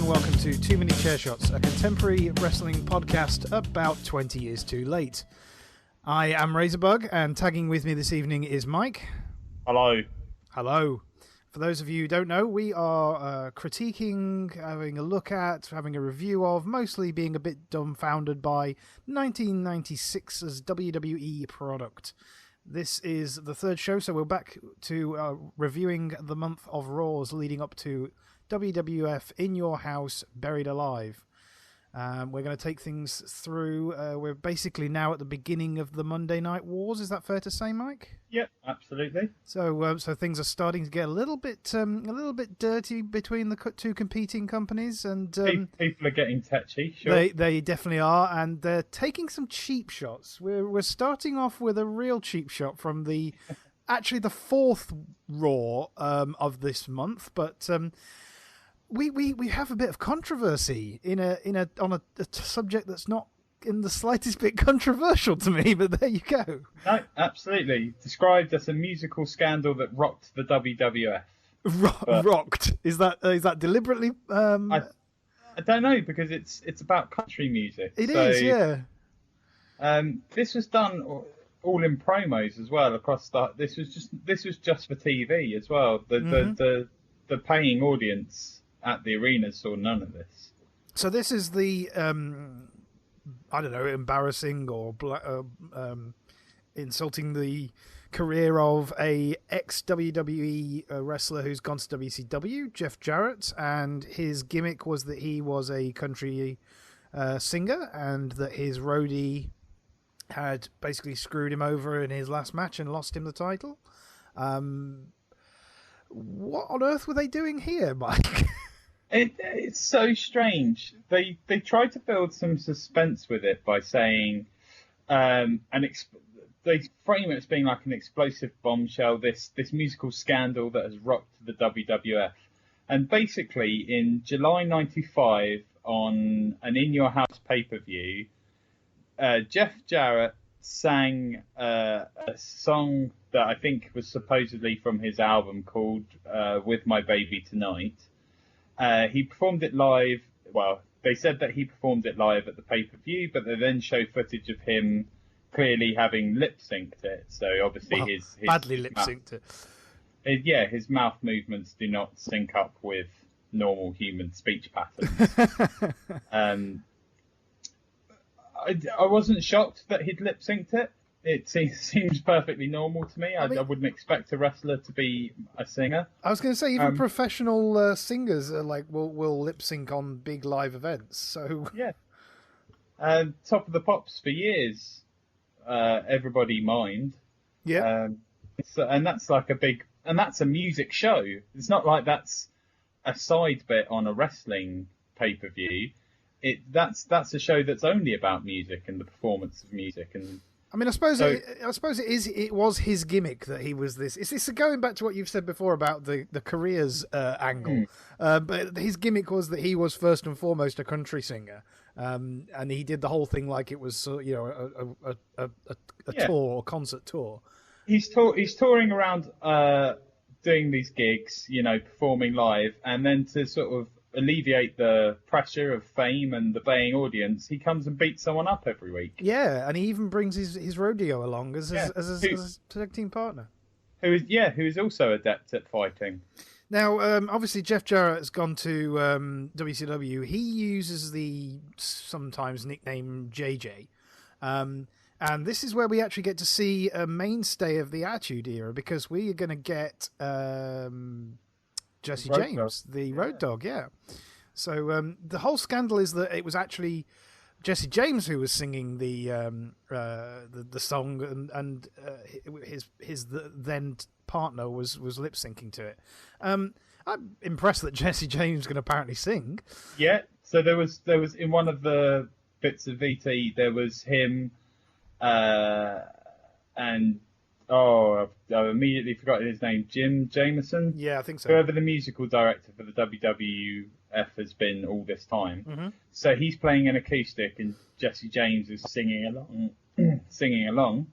and welcome to Too Many Chair Shots, a contemporary wrestling podcast about 20 years too late. I am Razorbug, and tagging with me this evening is Mike. Hello. Hello. For those of you who don't know, we are critiquing, having a look at, having a review of, mostly being a bit dumbfounded by 1996's WWE product. This is the third show, so we're back to reviewing the month of Raws leading up to WWF In Your House, Buried Alive. We're going to take things through. We're basically now at the beginning of the Monday Night Wars. Is that fair to say, Mike? Yep, absolutely. So things are starting to get a little bit dirty between the two competing companies, and people are getting touchy. Sure, they definitely are, and they're taking some cheap shots. We're starting off with a real cheap shot from the actually the fourth Raw of this month, but. We have a bit of controversy on a subject that's not in the slightest bit controversial to me, but there you go. No, absolutely. Described as a musical scandal that rocked the WWF. Rocked? Is that deliberately? I don't know, because it's about country music. It is, yeah. This was done all in promos as well across this was just for TV as well. The paying audience at the arena saw none of this. So this is the I don't know, embarrassing or insulting the career of a ex-WWE wrestler who's gone to WCW, Jeff Jarrett, and his gimmick was that he was a country singer, and that his roadie had basically screwed him over in his last match and lost him the title. What on earth were they doing here, Mike? It's so strange. They tried to build some suspense with it by saying, they frame it as being like an explosive bombshell, this musical scandal that has rocked the WWF. And basically, in July '95, on an In Your House pay-per-view, Jeff Jarrett sang a song that I think was supposedly from his album called With My Baby Tonight. He performed it live. Well, they said that he performed it live at the pay-per-view, but they then show footage of him clearly having lip-synced it. So obviously his badly lip-synced it. Yeah, his mouth movements do not sync up with normal human speech patterns. I wasn't shocked that he'd lip-synced it. It seems perfectly normal to me. I wouldn't expect a wrestler to be a singer. I was going to say, even professional singers are will lip sync on big live events. So yeah, Top of the Pops for years. Everybody mind. Yeah, and that's like that's a music show. It's not like that's a side bit on a wrestling pay-per-view. That's a show that's only about music and the performance of music. And I mean, I suppose it was his gimmick that he was this. It's going back to what you've said before about the careers angle. But his gimmick was that he was first and foremost a country singer, and he did the whole thing like it was a tour or concert tour. He's touring around doing these gigs, performing live, and then to sort of alleviate the pressure of fame and the baying audience, he comes and beats someone up every week. Yeah, and he even brings his rodeo along as a tag team partner. Who is also adept at fighting. Now, obviously, Jeff Jarrett has gone to WCW. He uses the sometimes nickname JJ. And this is where we actually get to see a mainstay of the Attitude Era, because we are going to get Jesse James, the Road Dogg, yeah. So the whole scandal is that it was actually Jesse James who was singing the song, and his then partner was lip syncing to it. I'm impressed that Jesse James can apparently sing. Yeah. So there was in one of the bits of VT, there was him, and I've immediately forgotten his name. Jim Jameson? Yeah, I think so. Whoever the musical director for the WWF has been all this time. Mm-hmm. So he's playing an acoustic and Jesse James is singing along.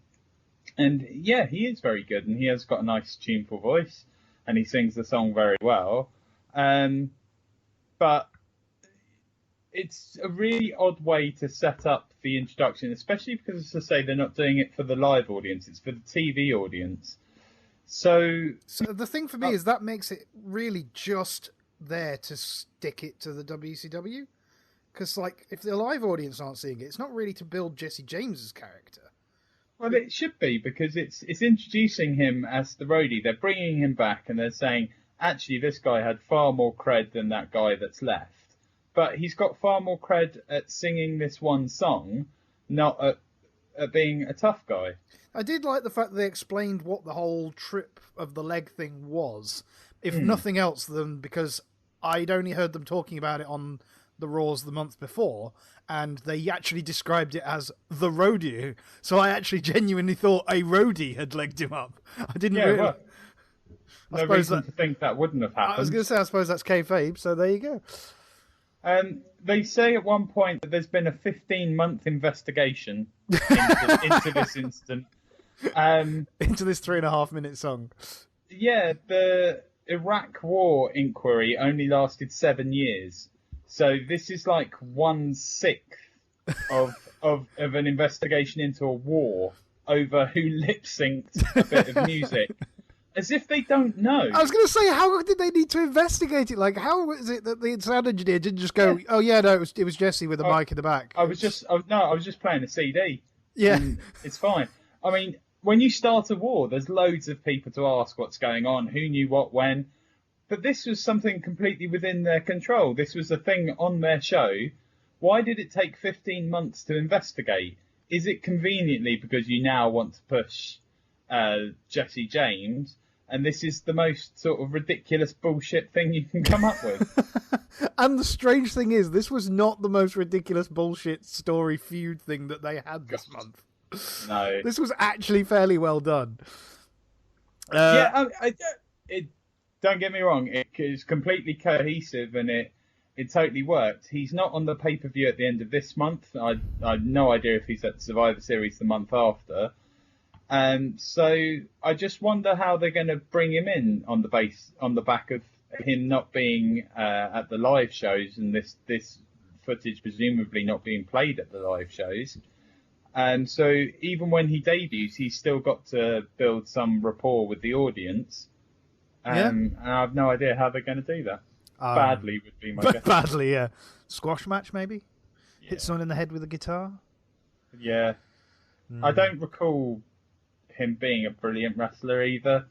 And yeah, he is very good, and he has got a nice tuneful voice, and he sings the song very well. But it's a really odd way to set up the introduction, especially because, as I say, they're not doing it for the live audience; it's for the TV audience. So the thing for me is that makes it really just there to stick it to the WCW, because like if the live audience aren't seeing it, it's not really to build Jesse James's character. Well, it should be, because it's introducing him as the roadie. They're bringing him back, and they're saying, actually, this guy had far more cred than that guy that's left. But he's got far more cred at singing this one song, not at being a tough guy. I did like the fact that they explained what the whole trip of the leg thing was, if nothing else than because I'd only heard them talking about it on the Raws the month before, and they actually described it as the rodeo. So I actually genuinely thought a roadie had legged him up. I didn't really... Well, no reason to think that wouldn't have happened. I was going to say, I suppose that's kayfabe, so there you go. They say at one point that there's been a 15-month investigation into this incident. Into this 3.5-minute song. Yeah, the Iraq War inquiry only lasted 7 years. So this is like 1/6 of an investigation into a war over who lip-synced a bit of music. As if they don't know. I was going to say, how did they need to investigate it? Like, how was it that the sound engineer didn't just go, "Oh yeah, no, it was Jesse with a mic in the back"? I was just playing a CD. Yeah, it's fine. I mean, when you start a war, there's loads of people to ask what's going on, who knew what when. But this was something completely within their control. This was a thing on their show. Why did it take 15 months to investigate? Is it conveniently because you now want to push Jesse James? And this is the most sort of ridiculous bullshit thing you can come up with. And the strange thing is, this was not the most ridiculous bullshit story feud thing that they had this month. No. This was actually fairly well done. Don't get me wrong, it is completely cohesive and it totally worked. He's not on the pay-per-view at the end of this month. I have no idea if he's at the Survivor Series the month after. So I just wonder how they're going to bring him in on the back of him not being at the live shows and this footage presumably not being played at the live shows. So even when he debuts, he's still got to build some rapport with the audience. And I have no idea how they're going to do that. Badly would be my guess. Badly, yeah. Squash match, maybe? Yeah. Hit someone in the head with a guitar? Yeah. I don't recall him being a brilliant wrestler either.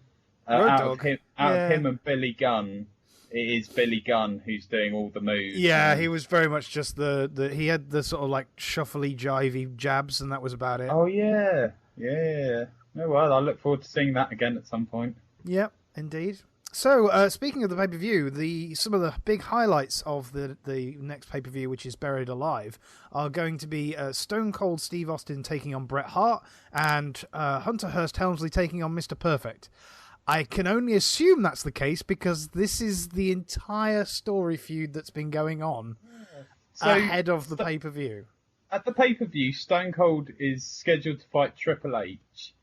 Out of him and Billy Gunn, it is Billy Gunn who's doing all the moves. Yeah, he was very much just he had the sort of like shuffly, jivey jabs, and that was about it. Oh, yeah. Yeah. Oh, well, I look forward to seeing that again at some point. Yep, indeed. So, speaking of the pay-per-view, some of the big highlights of the next pay-per-view, which is Buried Alive, are going to be Stone Cold Steve Austin taking on Bret Hart and Hunter Hearst Helmsley taking on Mr. Perfect. I can only assume that's the case because this is the entire story feud that's been going on ahead of the pay-per-view. At the pay-per-view, Stone Cold is scheduled to fight Triple H.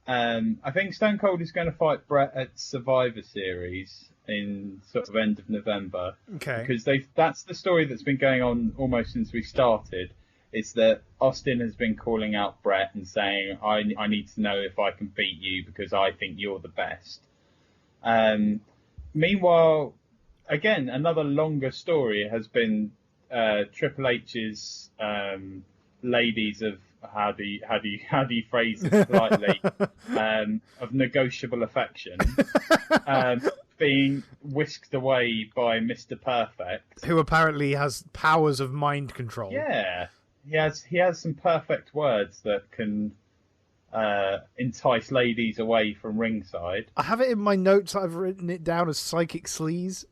I think Stone Cold is going to fight Bret at Survivor Series in sort of end of November. Okay. Because that's the story that's been going on almost since we started, is that Austin has been calling out Bret and saying, I need to know if I can beat you because I think you're the best. Meanwhile, again, another longer story has been Triple H's ladies of how do you phrase this politely, of negotiable affection, being whisked away by Mr. Perfect, who apparently has powers of mind control. Yeah, he has some perfect words that can entice ladies away from ringside. I have it in my notes. I've written it down as psychic sleaze.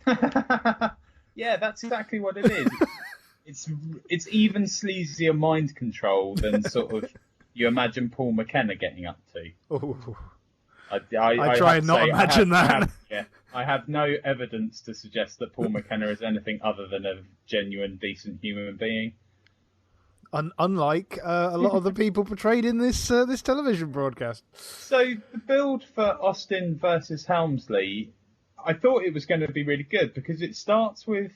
Yeah, that's exactly what it is. It's even sleazier mind control than sort of you imagine Paul McKenna getting up to. Ooh. I try and not imagine that. I have no evidence to suggest that Paul McKenna is anything other than a genuine, decent human being. Unlike a lot of the people portrayed in this television broadcast. So the build for Austin versus Helmsley, I thought it was going to be really good because it starts with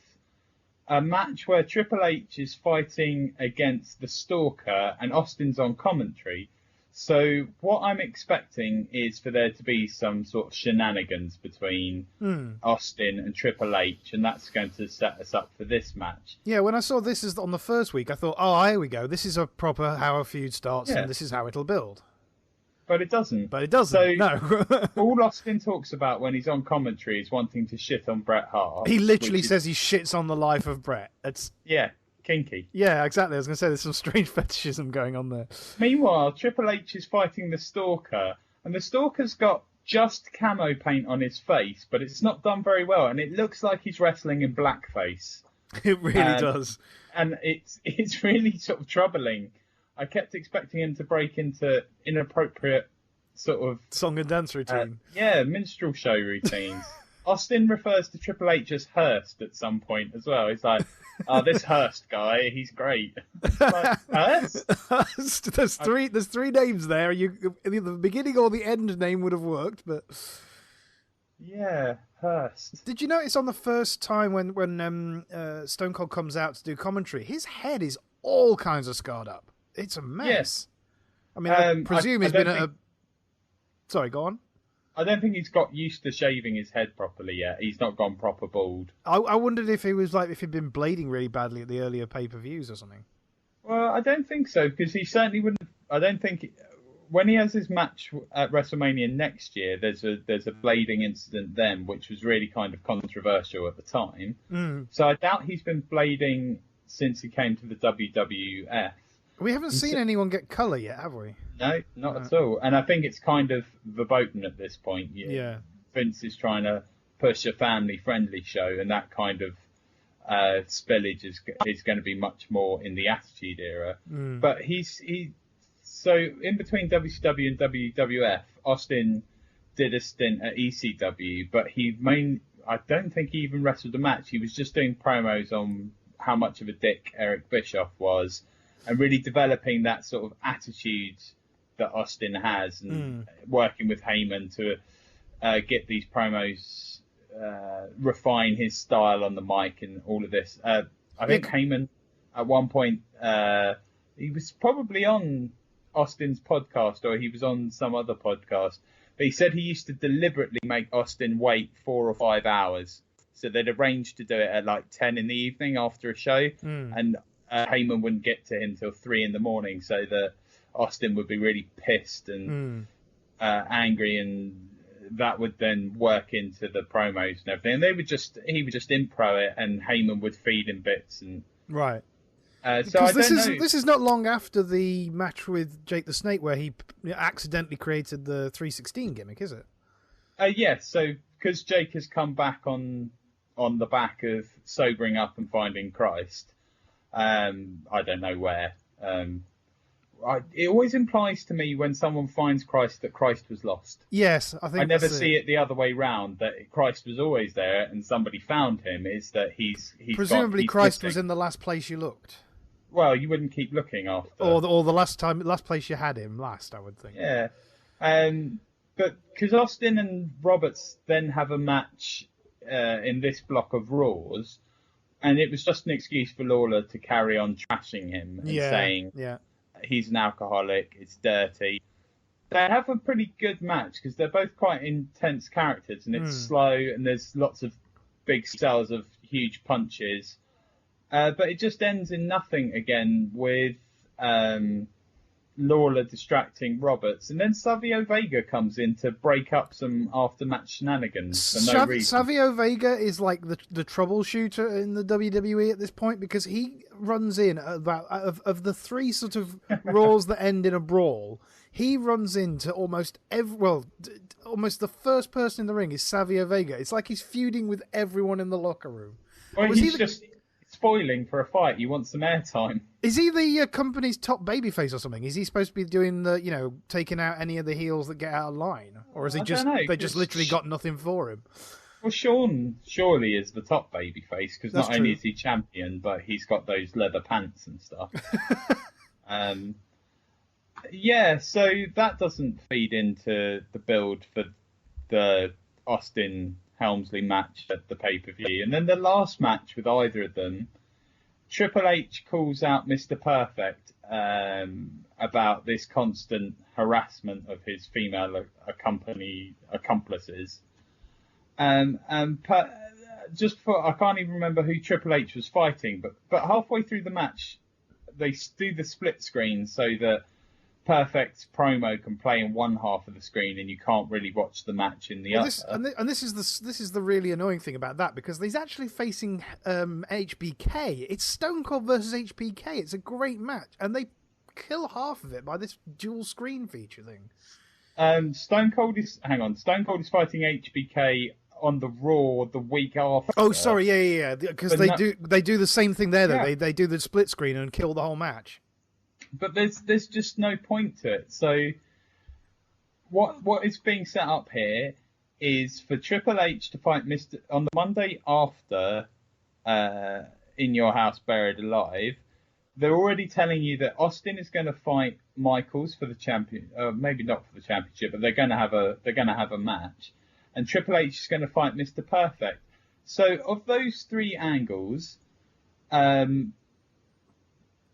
a match where Triple H is fighting against the Stalker and Austin's on commentary. So what I'm expecting is for there to be some sort of shenanigans between Austin and Triple H, and that's going to set us up for this match. Yeah, when I saw this is on the first week, I thought, oh, here we go. This is a proper how a feud starts, and this is how it'll build. But it doesn't. So, no. All Austin talks about when he's on commentary is wanting to shit on Bret Hart. He literally says he shits on the life of Bret. It's kinky. Yeah, exactly. I was going to say there's some strange fetishism going on there. Meanwhile, Triple H is fighting the Stalker, and the Stalker's got just camo paint on his face, but it's not done very well, and it looks like he's wrestling in blackface. It really does. And it's really sort of troubling. I kept expecting him to break into inappropriate sort of song and dance routine. Minstrel show routines. Austin refers to Triple H as Hurst at some point as well. He's like, "Oh, this Hurst guy, he's great." Like, Hurst? There's three names there. Either the beginning or the end name would have worked, but yeah, Hurst. Did you notice on the first time when Stone Cold comes out to do commentary, his head is all kinds of scarred up. It's a mess. Yes. I mean, I presume he's been at a... Sorry, go on. I don't think he's got used to shaving his head properly yet. He's not gone proper bald. I wondered if he was if he'd been blading really badly at the earlier pay-per-views or something. Well, I don't think so, because he certainly wouldn't... I don't think... When he has his match at WrestleMania next year, there's a blading incident then, which was really kind of controversial at the time. So I doubt he's been blading since he came to the WWF. We haven't seen anyone get colour yet, have we? No, not at all. And I think it's kind of verboten at this point. Yeah. Vince is trying to push a family-friendly show, and that kind of spillage is going to be much more in the Attitude Era. But so in between WCW and WWF, Austin did a stint at ECW, but I don't think he even wrestled a match. He was just doing promos on how much of a dick Eric Bischoff was, and really developing that sort of attitude that Austin has, and working with Heyman to get these promos, refine his style on the mic and all of this. I think Heyman, at one point, he was probably on Austin's podcast, or he was on some other podcast, but he said he used to deliberately make Austin wait 4 or 5 hours. So they'd arranged to do it at 10 in the evening after a show, and Heyman wouldn't get to him till 3 in the morning, so that Austin would be really pissed and angry, and that would then work into the promos and everything. And he would just impro it, and Heyman would feed him bits. And right. So I don't know. This is not long after the match with Jake the Snake where he accidentally created the 316 gimmick, is it? Yes. So because Jake has come back on the back of sobering up and finding Christ. I don't know where. It always implies to me when someone finds Christ that Christ was lost. Yes, I think I never see it the other way round, that Christ was always there and somebody found him. It's that he's presumably Christ missing. was in the last place you looked. Well, you wouldn't keep looking after, or the last place you had him last, I would think. Yeah, but because Austin and Roberts then have a match in this block of Raws. And it was just an excuse for Lawler to carry on trashing him and saying he's an alcoholic, it's dirty. They have a pretty good match because they're both quite intense characters, and it's slow, and there's lots of big spells of huge punches. But it just ends in nothing again with Lawler distracting Roberts, and then Savio Vega comes in to break up some after-match shenanigans for no reason. Savio Vega is like the troubleshooter in the WWE at this point, because he runs in about of the 3 sort of Raws that end in a brawl. He runs into almost almost the first person in the ring is Savio Vega. It's like he's feuding with everyone in the locker room. Well, he's just spoiling for a fight. He wants some airtime. Is he the company's top babyface or something? Is he supposed to be doing the, taking out any of the heels that get out of line? Or is he they just literally got nothing for him? Well, Sean surely is the top babyface, because not only is he champion, but he's got those leather pants and stuff. So that doesn't feed into the build for the Austin Helmsley match at the pay-per-view. And then the last match with either of them Triple H calls out Mr. Perfect about this constant harassment of his female accomplices. Just for, I can't even remember who Triple H was fighting, but halfway through the match, they do the split screen so that Perfect's promo can play in one half of the screen and you can't really watch the match in the other. This is the really annoying thing about that, because he's actually facing HBK. It's Stone Cold versus HBK. It's a great match, and they kill half of it by this dual screen feature thing. Stone Cold is fighting HBK on the Raw the week after. Oh, sorry, yeah, because they do the same thing there, though. Yeah. They do the split screen and kill the whole match. But there's just no point to it. So what is being set up here is for Triple H to fight on the Monday after In Your House Buried Alive. They're already telling you that Austin is going to fight Michaels for the champion, maybe not for the championship, but they're going to have a match, and Triple H is going to fight Mr. Perfect. So of those three angles,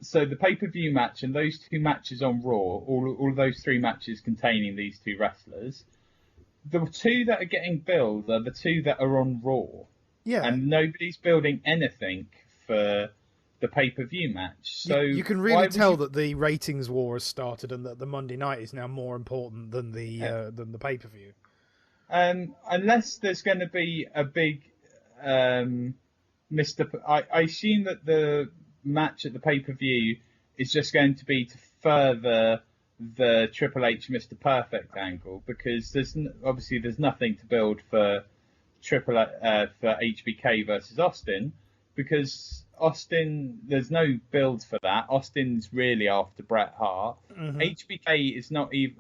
so the pay-per-view match and those two matches on Raw, all of those three matches containing these two wrestlers, the two that are getting billed are the two that are on Raw. Yeah. And nobody's building anything for the pay-per-view match. So you can really tell that the ratings war has started, and that the Monday night is now more important than the pay-per-view. Unless there's going to be a big I assume that the match at the pay-per-view is just going to be to further the Triple H Mr. Perfect angle, because there's nothing to build for for HBK versus Austin, because Austin, there's no build for that. Austin's really after Bret Hart. Mm-hmm. HBK is not even.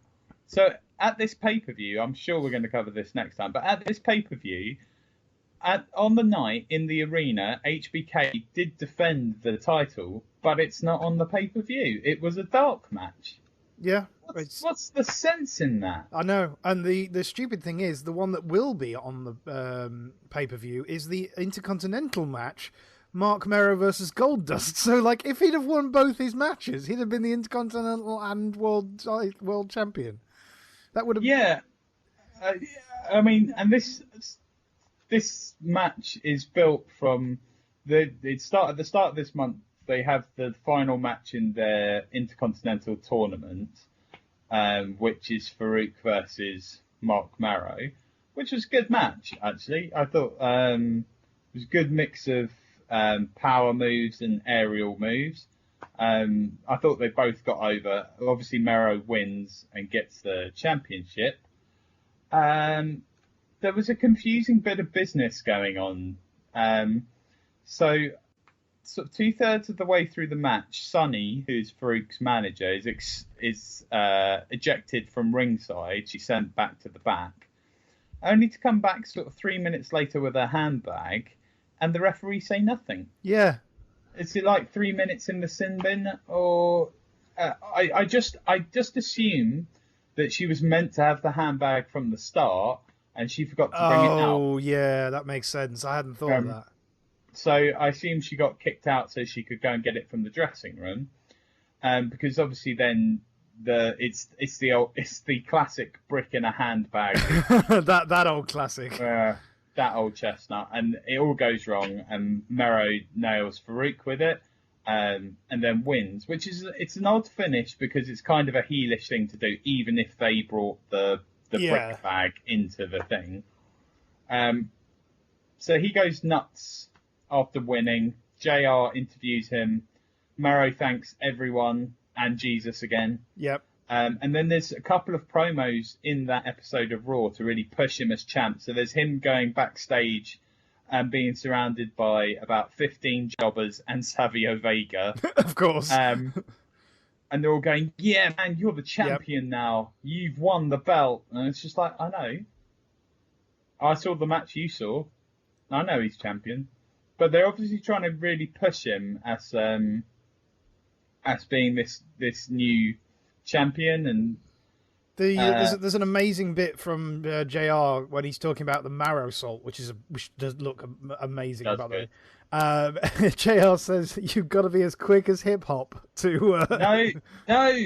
So at this pay-per-view, I'm sure we're going to cover this next time, but at this pay-per-view, on the night in the arena, HBK did defend the title, but it's not on the pay-per-view. It was a dark match. Yeah. What's the sense in that? I know. And the stupid thing is, the one that will be on the pay-per-view is the Intercontinental match, Mark Merrow versus Goldust. So, like, if he'd have won both his matches, he'd have been the Intercontinental and World Champion. That would have... Yeah. I mean, and this match is built from at the start of this month. They have the final match in their Intercontinental tournament, which is Farouk versus Mark Merrow, which was a good match, actually. I thought it was a good mix of power moves and aerial moves. I thought they both got over. Obviously, Merrow wins and gets the championship. There was a confusing bit of business going on. So sort of 2/3 of the way through the match, Sunny, who's Farouk's manager, is ejected from ringside. She's sent back to the back, only to come back sort of 3 minutes later with her handbag, and the referee say nothing. Yeah. Is it like 3 minutes in the sin bin, or I just assume that she was meant to have the handbag from the start, and she forgot to bring it out. Oh, yeah, that makes sense. I hadn't thought of that. So I assume she got kicked out so she could go and get it from the dressing room, because obviously then it's the classic brick in a handbag. that old classic. That old chestnut, and it all goes wrong, and Merrow nails Farouk with it, and then wins, which it's an odd finish because it's kind of a heelish thing to do, even if they brought the brick bag into the thing. So he goes nuts after winning. JR interviews him. Merrow thanks everyone and Jesus again. Yep. And then there's a couple of promos in that episode of Raw to really push him as champ. So there's him going backstage and being surrounded by about 15 jobbers and Savio Vega. Of course. And they're all going, yeah, man, you're the champion now. You've won the belt. And it's just like, I know. I saw the match you saw. I know he's champion. But they're obviously trying to really push him as being this new champion, and There's an amazing bit from JR when he's talking about the marrow salt, which does look amazing, by the way. JR says you've got to be as quick as hip hop to. No,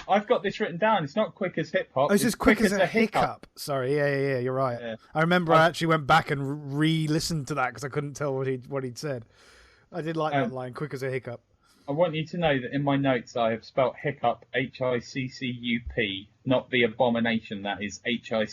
I've got this written down. It's not quick as hip hop. Oh, it's just quick as a hiccup. Sorry, yeah, you're right. Yeah. I remember I actually went back and re-listened to that because I couldn't tell what he'd said. I did like that line, quick as a hiccup. I want you to know that in my notes I have spelt hiccup Hiccup, not the abomination that is Hiccouugh.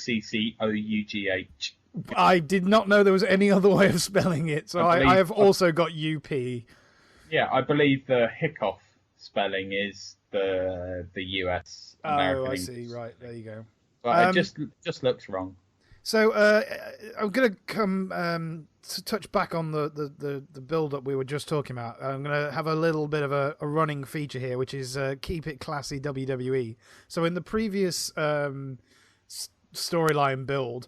I did not know there was any other way of spelling it, so I have also got UP. Yeah, I believe the hiccup spelling is the US American. Oh, I see. Right, there you go. But it just looks wrong. So I'm going to come to touch back on the build-up we were just talking about. I'm going to have a little bit of a running feature here, which is Keep It Classy WWE. So in the previous storyline build,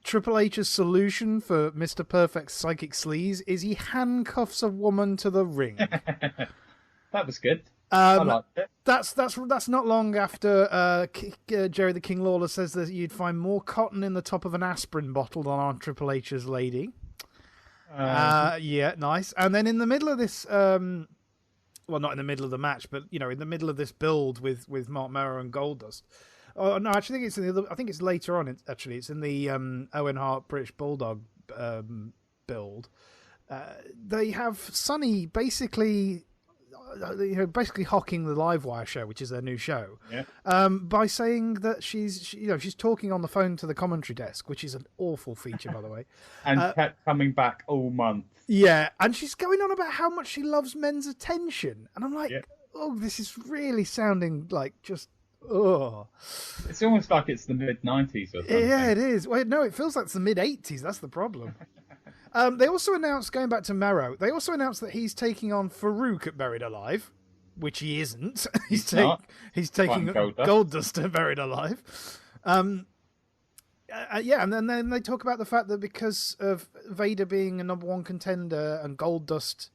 Triple H's solution for Mr. Perfect's psychic sleaze is he handcuffs a woman to the ring. That was good. I liked it. That's not long after Jerry the King Lawler says that you'd find more cotton in the top of an aspirin bottle than on Triple H's lady. Yeah, nice. And then in the middle of this, well, not in the middle of the match, but in the middle of this build with Mark Merrow and Goldust. Oh no, actually, I think it's later on. It's in the Owen Hart British Bulldog build. They have Sunny basically hocking the Livewire show, which is their new show, by saying that she's talking on the phone to the commentary desk, which is an awful feature, by the way, and kept coming back all month. Yeah, and she's going on about how much she loves men's attention, and I'm like, oh, this is really sounding like just. Oh, it's almost like it's the mid-90s or something. Yeah, it is. Wait, no, it feels like it's the mid-80s. That's the problem. They also announced, going back to Merrow, they also announced that he's taking on Farouk at Buried Alive, which he isn't. He's taking Goldust at Buried Alive. Yeah, and then they talk about the fact that because of Vader being a number one contender and Goldust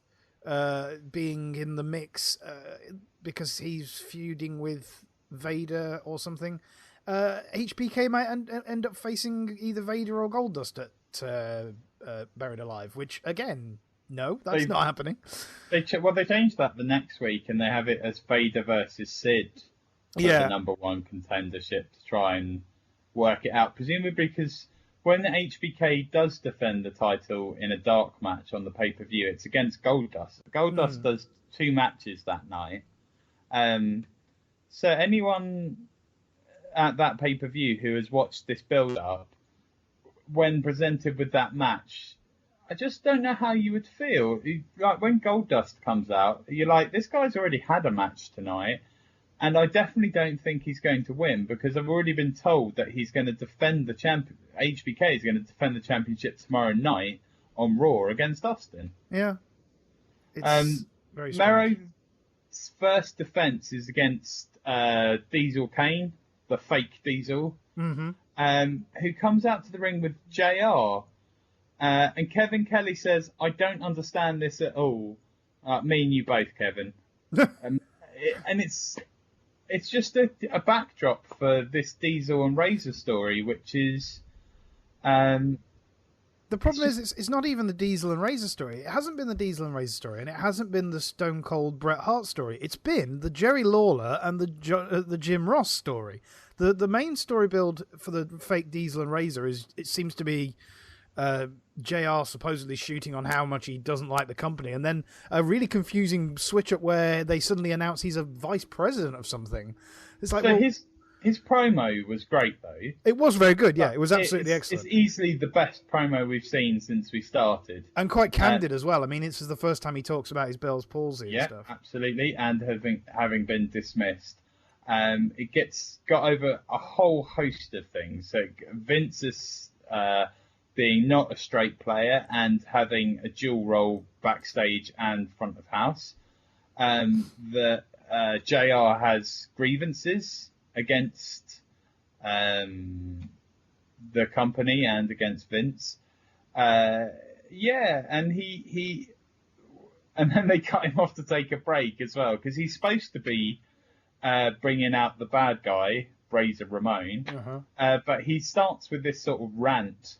being in the mix, because he's feuding with Vader or something, HBK might end up facing either Vader or Goldust at Buried Alive, which again, no, that's not happening. They changed that the next week, and they have it as Vader versus Sid for the number one contendership to try and work it out. Presumably because when the HBK does defend the title in a dark match on the pay-per-view, it's against Goldust. Goldust does 2 matches that night. So anyone at that pay-per-view who has watched this build-up, when presented with that match, I just don't know how you would feel. Like when Goldust comes out, you're like, this guy's already had a match tonight, and I definitely don't think he's going to win because I've already been told that he's going to defend the HBK is going to defend the championship tomorrow night on Raw against Austin. Yeah, it's very strange. Merrow's first defense is against Diesel Kane, the fake Diesel, who comes out to the ring with JR. And Kevin Kelly says, I don't understand this at all. Me and you both, Kevin. And it's just a backdrop for this Diesel and Razor story, which is... The problem is, it's not even the Diesel and Razor story. It hasn't been the Diesel and Razor story, and it hasn't been the Stone Cold Bret Hart story. It's been the Jerry Lawler and the Jim Ross story. The main story build for the fake Diesel and Razor it seems to be JR supposedly shooting on how much he doesn't like the company, and then a really confusing switch up where they suddenly announce he's a vice president of something. It's like, so his promo was great, though. It was very good, yeah. It was absolutely excellent. It's easily the best promo we've seen since we started. And quite candid as well. I mean, this is the first time he talks about his Bell's palsy and stuff. Yeah, absolutely. And having been dismissed. It got over a whole host of things. So Vince is being not a straight player and having a dual role backstage and front of house. That JR has grievances against the company and against Vince. And and then they cut him off to take a break as well, because he's supposed to be bringing out the bad guy Razor Ramon. But he starts with this sort of rant,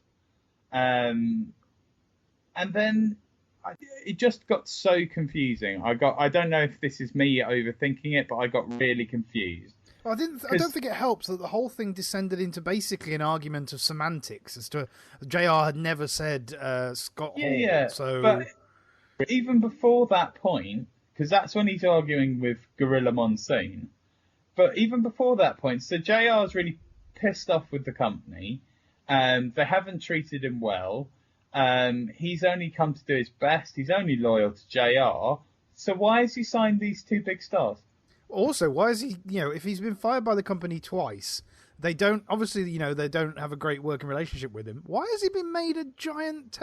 and then it just got so confusing. I don't know if this is me overthinking it, but I got really confused. Well, I don't think it helps that the whole thing descended into basically an argument of semantics as to JR had never said Scott Hall. Yeah. So, but even before that point, because that's when he's arguing with Gorilla Monsoon. But even before that point, so JR's really pissed off with the company. They haven't treated him well. He's only come to do his best. He's only loyal to JR. So why has he signed these two big stars? Also, why is he, if he's been fired by the company twice, they don't, obviously, they don't have a great working relationship with him. Why has he been made a giant,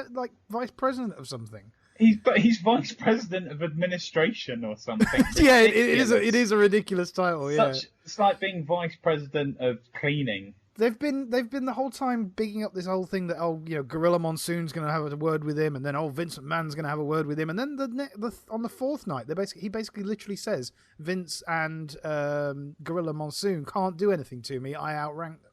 vice president of something? He's vice president of administration or something. Yeah, it is a ridiculous title. Yeah, it's like being vice president of cleaning. They've been the whole time bigging up this whole thing that Gorilla Monsoon's going to have a word with him, and then Vince McMahon's going to have a word with him, and then on the fourth night he basically literally says Vince and Gorilla Monsoon can't do anything to me. I outrank them.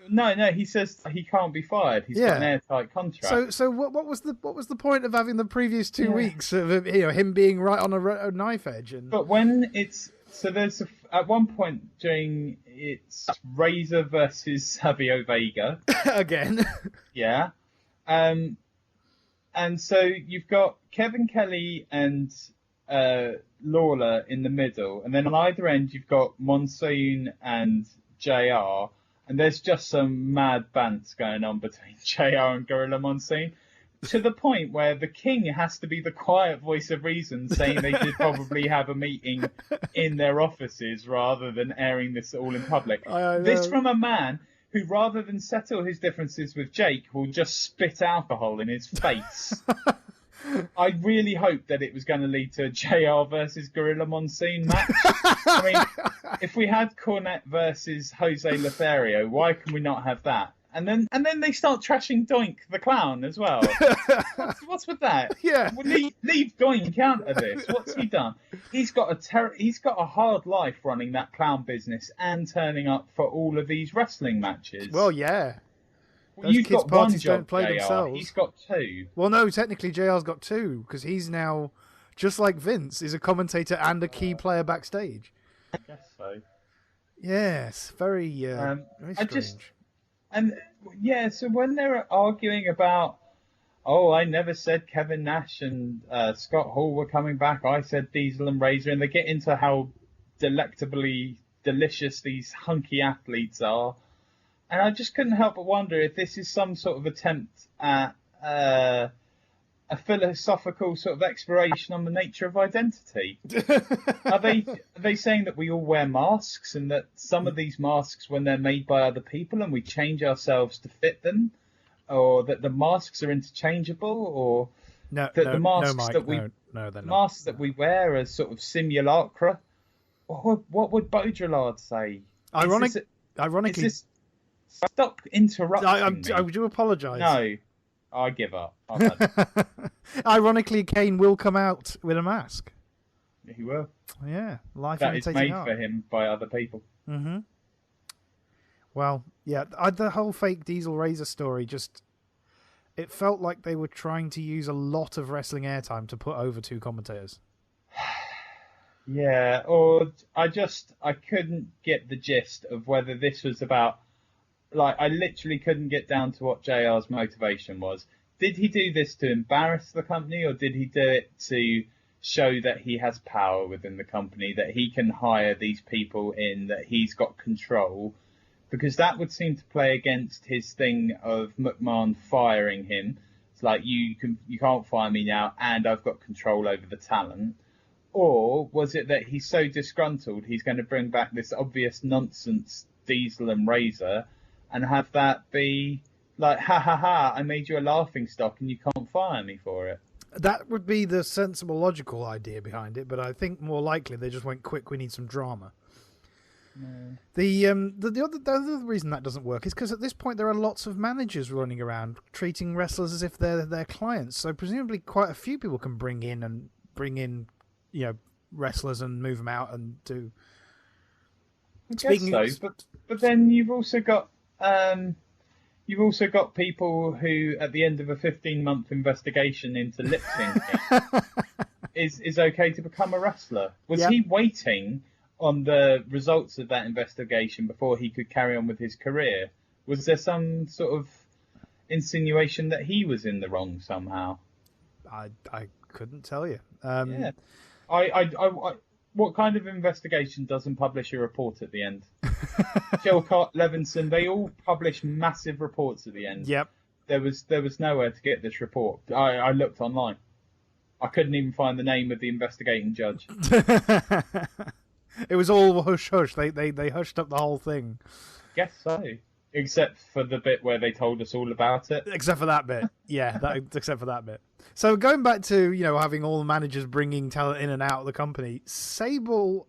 No, he says he can't be fired. He's got an airtight contract. So what was the point of having the previous 2 weeks of him being right on a knife edge? But when there's at one point during it's Razor versus Savio Vega again. Yeah, and so you've got Kevin Kelly and Lawler in the middle, and then on either end you've got Monsoon and JR. And there's just some mad bants going on between JR and Gorilla Monsoon, to the point where the king has to be the quiet voice of reason, saying they did probably have a meeting in their offices rather than airing this all in public. This from a man who, rather than settle his differences with Jake, will just spit alcohol in his face. I really hoped that it was going to lead to a JR versus Gorilla Monsoon match. I mean, if we had Cornette versus Jose Lothario, why can we not have that? And then they start trashing Doink the clown as well. What's with that? Yeah, leave Doink out of this. What's he done? He's got a hard life running that clown business and turning up for all of these wrestling matches. Well, yeah. You've got one job, don't play JR. themselves. He's got two. Well, no, technically JR's got two, because he's now, just like Vince, is a commentator and a key player backstage. I guess so. Yes, very strange. So when they're arguing about, I never said Kevin Nash and Scott Hall were coming back, I said Diesel and Razor, and they get into how delectably delicious these hunky athletes are. And I just couldn't help but wonder if this is some sort of attempt at a philosophical sort of exploration on the nature of identity. Are they saying that we all wear masks, and that some of these masks, when they're made by other people and we change ourselves to fit them, or that the masks are interchangeable, or the masks that we wear are sort of simulacra? What would Baudrillard say? Ironically, stop interrupting me. I do apologise. No, I give up. Ironically, Kane will come out with a mask. He will. Yeah, life that is made art. for him by other people. Mm-hmm. Well, yeah, the whole fake Diesel Razor story it felt like they were trying to use a lot of wrestling airtime to put over two commentators. Yeah, or I couldn't get the gist of whether this was about. I literally couldn't get down to what JR's motivation was. Did he do this to embarrass the company, or did he do it to show that he has power within the company, that he can hire these people in, that he's got control? Because that would seem to play against his thing of McMahon firing him. It's like, you can't fire me now, and I've got control over the talent. Or was it that he's so disgruntled he's going to bring back this obvious nonsense Diesel and Razor, and have that be like, ha ha ha, I made you a laughing stock and you can't fire me for it? That would be the sensible, logical idea behind it, but I think more likely they just went, quick, we need some drama. No. The other reason that doesn't work is because at this point there are lots of managers running around treating wrestlers as if they're their clients. So presumably quite a few people can bring in wrestlers and move them out and do. I guess so, but then you've also got people who, at the end of a 15-month investigation into lip syncing, is okay to become a wrestler. Was he waiting on the results of that investigation before he could carry on with his career? Was there some sort of insinuation that he was in the wrong somehow? I couldn't tell you. Yeah. What kind of investigation doesn't publish a report at the end? Chilcott, Levinson, they all publish massive reports at the end. Yep. There was nowhere to get this report. I looked online. I couldn't even find the name of the investigating judge. It was all hush hush. They hushed up the whole thing. Guess so. Except for the bit where they told us all about it. Except for that bit. Yeah, except for that bit. So going back to, having all the managers bringing talent in and out of the company, Sunny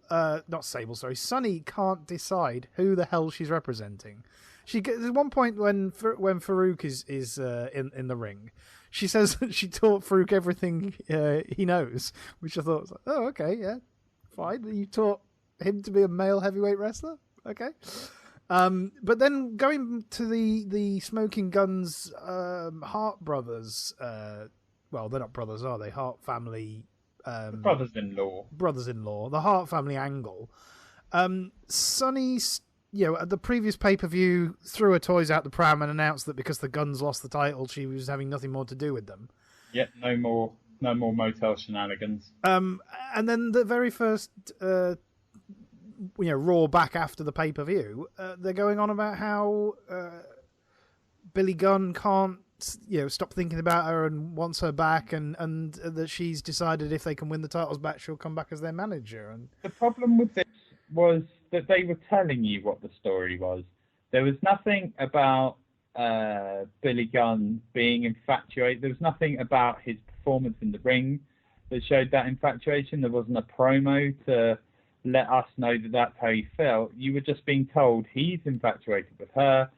can't decide who the hell she's representing. There's one point when Farouk is in the ring, she says that she taught Farouk everything he knows, which I thought was like, oh, okay, yeah, fine. You taught him to be a male heavyweight wrestler? Okay. But then going to the Smoking Guns Hart brothers, well, they're not brothers, are they? Hart family. Brothers-in-law. The Hart family angle. Sunny, at the previous pay-per-view, threw her toys out the pram and announced that because the Guns lost the title, she was having nothing more to do with them. Yeah, no more motel shenanigans. And then the very first, Raw back after the pay-per-view, they're going on about how Billy Gunn can't, stop thinking about her and wants her back, and that she's decided if they can win the titles back, she'll come back as their manager. And the problem with this was that they were telling you what the story was. There was nothing about Billy Gunn being infatuated. There was nothing about his performance in the ring that showed that infatuation. There wasn't a promo to let us know that that's how he felt. You were just being told he's infatuated with her.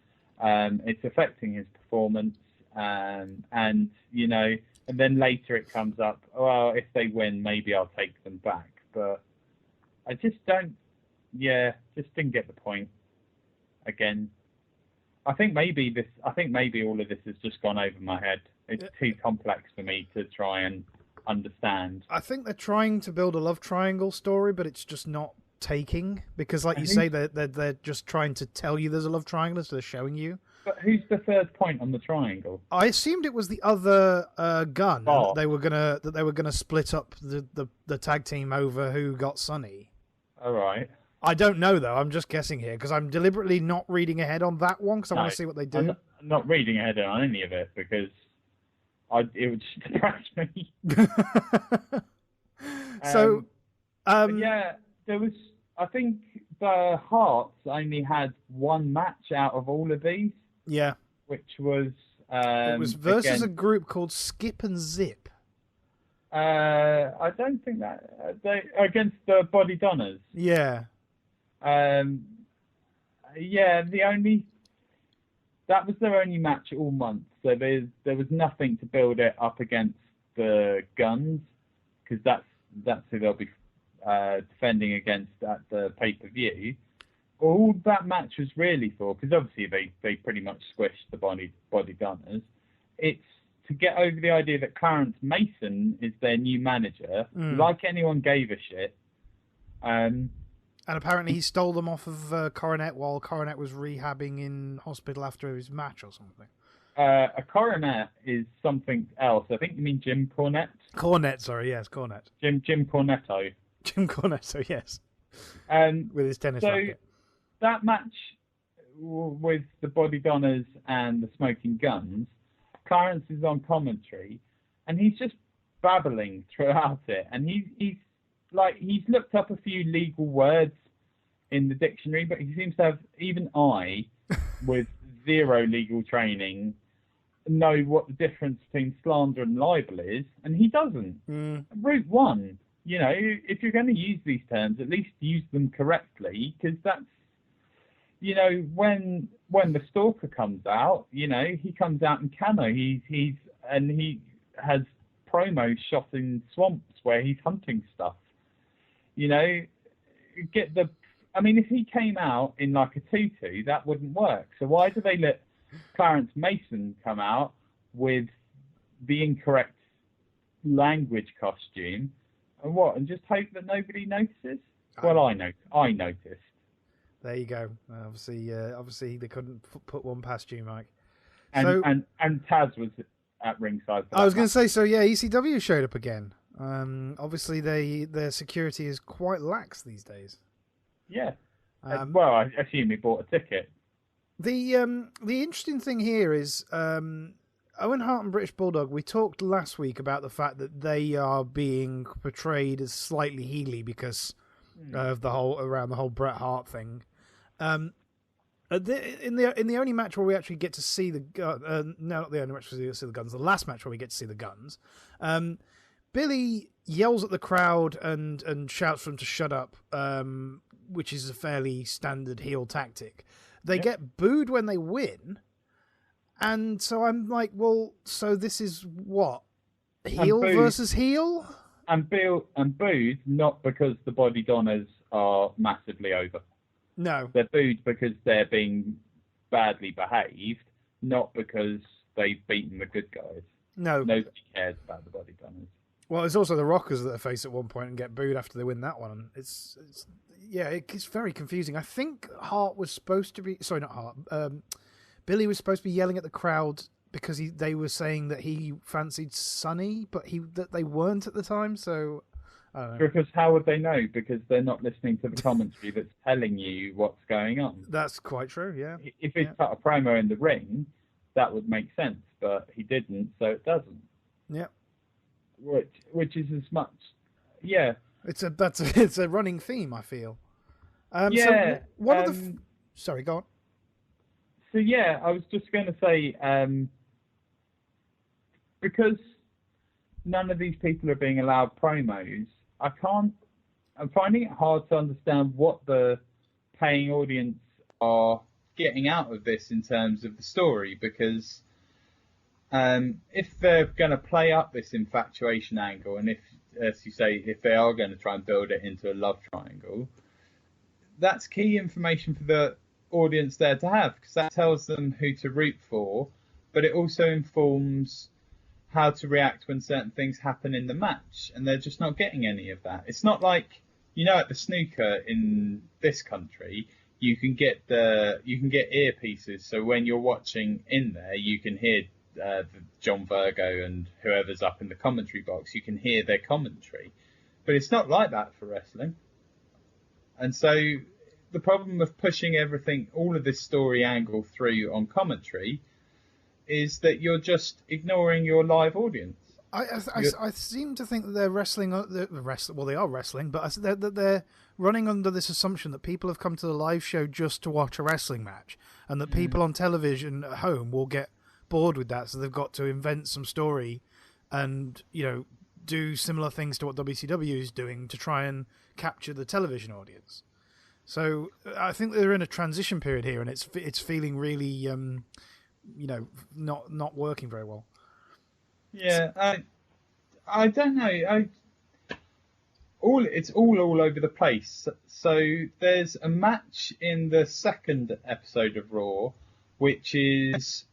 It's affecting his performance. And then later it comes up, well, if they win, maybe I'll take them back. But I just didn't get the point. Again, I think maybe all of this has just gone over my head. It's too complex for me to try and understand. I think they're trying to build a love triangle story, but it's just not taking, because like you say, they're just trying to tell you there's a love triangle, so they're showing you. But who's the third point on the triangle? I assumed it was the other Gun, that they were gonna split up the tag team over who got Sunny. All right. I don't know though. I'm just guessing here because I'm deliberately not reading ahead on that one because I want to see what they do. I'm not reading ahead on any of it because it would just depress me. So, there was. I think the Hearts only had one match out of all of these. Yeah, which was it was versus a group called Skip and Zip. I don't think that they against the Body Donners. Yeah. That was their only match all month. So there was nothing to build it up against the Guns, because that's who they'll be defending against at the pay-per-view. All that match was really for, because obviously they pretty much squished the Body Gunners. It's to get over the idea that Clarence Mason is their new manager, like anyone gave a shit. And apparently he stole them off of Coronet while Coronet was rehabbing in hospital after his match or something. A Coronet is something else. I think you mean Jim Cornette. Cornette, sorry, yes, Cornette. Jim Cornetto. Jim Cornetto, yes. With his tennis racket. That match with the Body Donners and the Smoking Guns, Clarence is on commentary, and he's just babbling throughout it. And he's looked up a few legal words in the dictionary, but he seems to have, even I, with zero legal training, know what the difference between slander and libel is, and he doesn't. Route one, if you're going to use these terms, at least use them correctly, because that's, when the stalker comes out, he comes out in camo. He has promos shot in swamps where he's hunting stuff. Get the I mean, if he came out in like a tutu, that wouldn't work. So why do they let Clarence Mason come out with the incorrect language costume and just hope that nobody notices? Well, I noticed. There you go. Obviously they couldn't put one past you, Mike. And Taz was at ringside. I was going to say, so yeah, ECW showed up again. Obviously their security is quite lax these days. Yeah. Well, I assume he bought a ticket. The interesting thing here is Owen Hart and British Bulldog. We talked last week about the fact that they are being portrayed as slightly heely because of the whole Bret Hart thing. In the only match where we actually get to see no, not the only match where we get to see the guns. The last match where we get to see the guns. Billy yells at the crowd and shouts for them to shut up, which is a fairly standard heel tactic. They get booed when they win, and so I'm like, well, so this is what? Heel versus heel? And booed not because the Body Donners are massively over. No. They're booed because they're being badly behaved, not because they've beaten the good guys. No. Nobody cares about the Body Donners. Well, it's also the Rockers that are face at one point and get booed after they win that one. It's very confusing. I think Hart was supposed to be... Sorry, not Hart. Billy was supposed to be yelling at the crowd because they were saying that he fancied Sonny, but that they weren't at the time, so... I don't know. Because how would they know? Because they're not listening to the commentary that's telling you what's going on. That's quite true, yeah. If he cut a promo in the ring, that would make sense, but he didn't, so it doesn't. Yeah. Which is as much... Yeah. It's a running theme, I feel. Yeah. So one of the... Sorry, go on. So yeah, I was just going to say, because none of these people are being allowed promos, I'm finding it hard to understand what the paying audience are getting out of this in terms of the story, because if they're going to play up this infatuation angle, and if, as you say, if they are going to try and build it into a love triangle, that's key information for the audience there to have, because that tells them who to root for, but it also informs how to react when certain things happen in the match, and they're just not getting any of that. It's not like, at the snooker in this country, you can get earpieces, so when you're watching in there, you can hear John Virgo and whoever's up in the commentary box, you can hear their commentary. But it's not like that for wrestling. And so the problem of pushing everything, all of this story angle through on commentary, is that you're just ignoring your live audience. I seem to think that they're wrestling. Well, they are wrestling, but they're running under this assumption that people have come to the live show just to watch a wrestling match, and that people on television at home will get bored with that, so they've got to invent some story and do similar things to what WCW is doing to try and capture the television audience. So I think they're in a transition period here, and it's feeling really not working very well. Yeah, I don't know. It's all over the place. So there's a match in the second episode of Raw, which is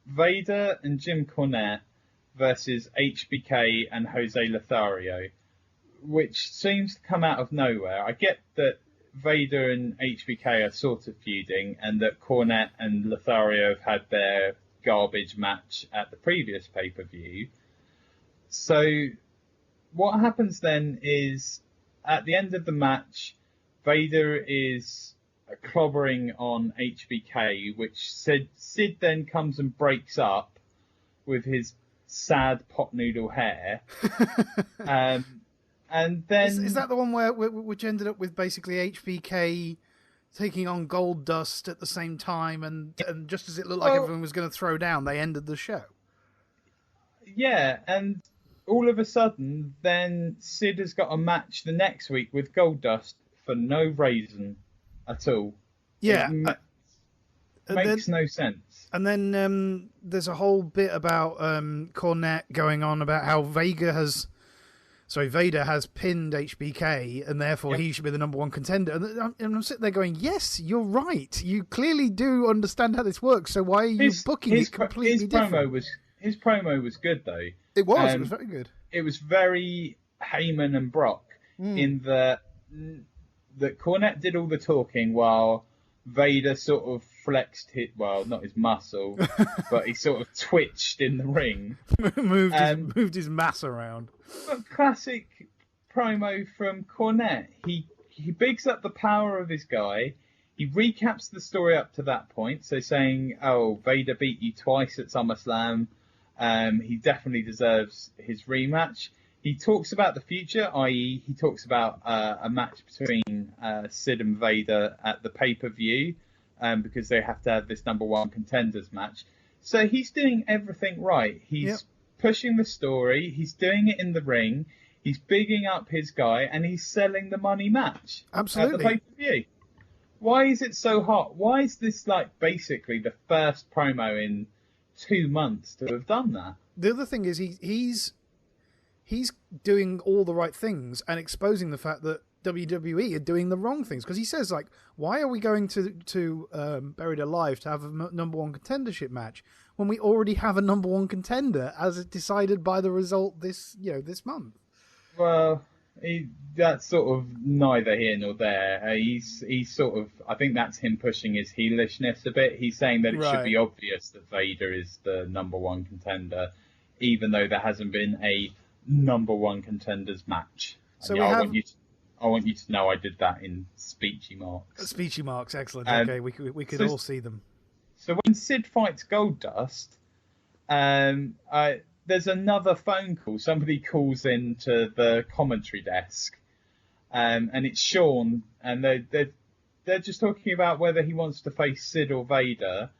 Vader and Jim Cornette versus HBK and Jose Lothario, which seems to come out of nowhere. I get that Vader and HBK are sort of feuding, and that Cornette and Lothario have had their garbage match at the previous pay-per-view. So what happens then is, at the end of the match, Vader is clobbering on HBK, which Sid then comes and breaks up with his sad pot noodle hair. And then... Is that the one which ended up with basically HBK taking on Gold Dust at the same time, and just as it looked like everyone was going to throw down, they ended the show? Yeah, and all of a sudden, then Sid has got a match the next week with Gold Dust for no reason at all. Yeah. Makes no sense. And then there's a whole bit about Cornette going on about how Vega has So Vader has pinned HBK, and therefore he should be the number one contender. And I'm sitting there going, yes, you're right. You clearly do understand how this works. So why are you booking it completely different? His promo was good, though. It was. It was very good. It was very Heyman and Brock in that Cornette did all the talking while Vader sort of flexed not his muscle, but he sort of twitched in the ring. moved his mass around. But classic promo from Cornette. He bigs up the power of his guy. He recaps the story up to that point. So saying, oh, Vader beat you twice at SummerSlam. He definitely deserves his rematch. He talks about the future, i.e. he talks about a match between Sid and Vader at the pay-per-view because they have to have this number one contenders match. So he's doing everything right. He's pushing the story. He's doing it in the ring. He's bigging up his guy, and he's selling the money match at the pay-per-view. Why is it so hot? Why is this basically the first promo in 2 months to have done that? The other thing is he's doing all the right things and exposing the fact that WWE are doing the wrong things, because he says why are we going to Buried Alive to have a number one contendership match when we already have a number one contender as decided by the result this month? Well, that's sort of neither here nor there. He's sort of, I think that's him pushing his heelishness a bit. He's saying that it should be obvious that Vader is the number one contender, even though there hasn't been a number one contenders match. So I want you to know I did that in speechy marks. Speechy marks, excellent. Okay, we could all see them. So when Sid fights Goldust, there's another phone call. Somebody calls into the commentary desk, and it's Sean, and they're just talking about whether he wants to face Sid or Vader.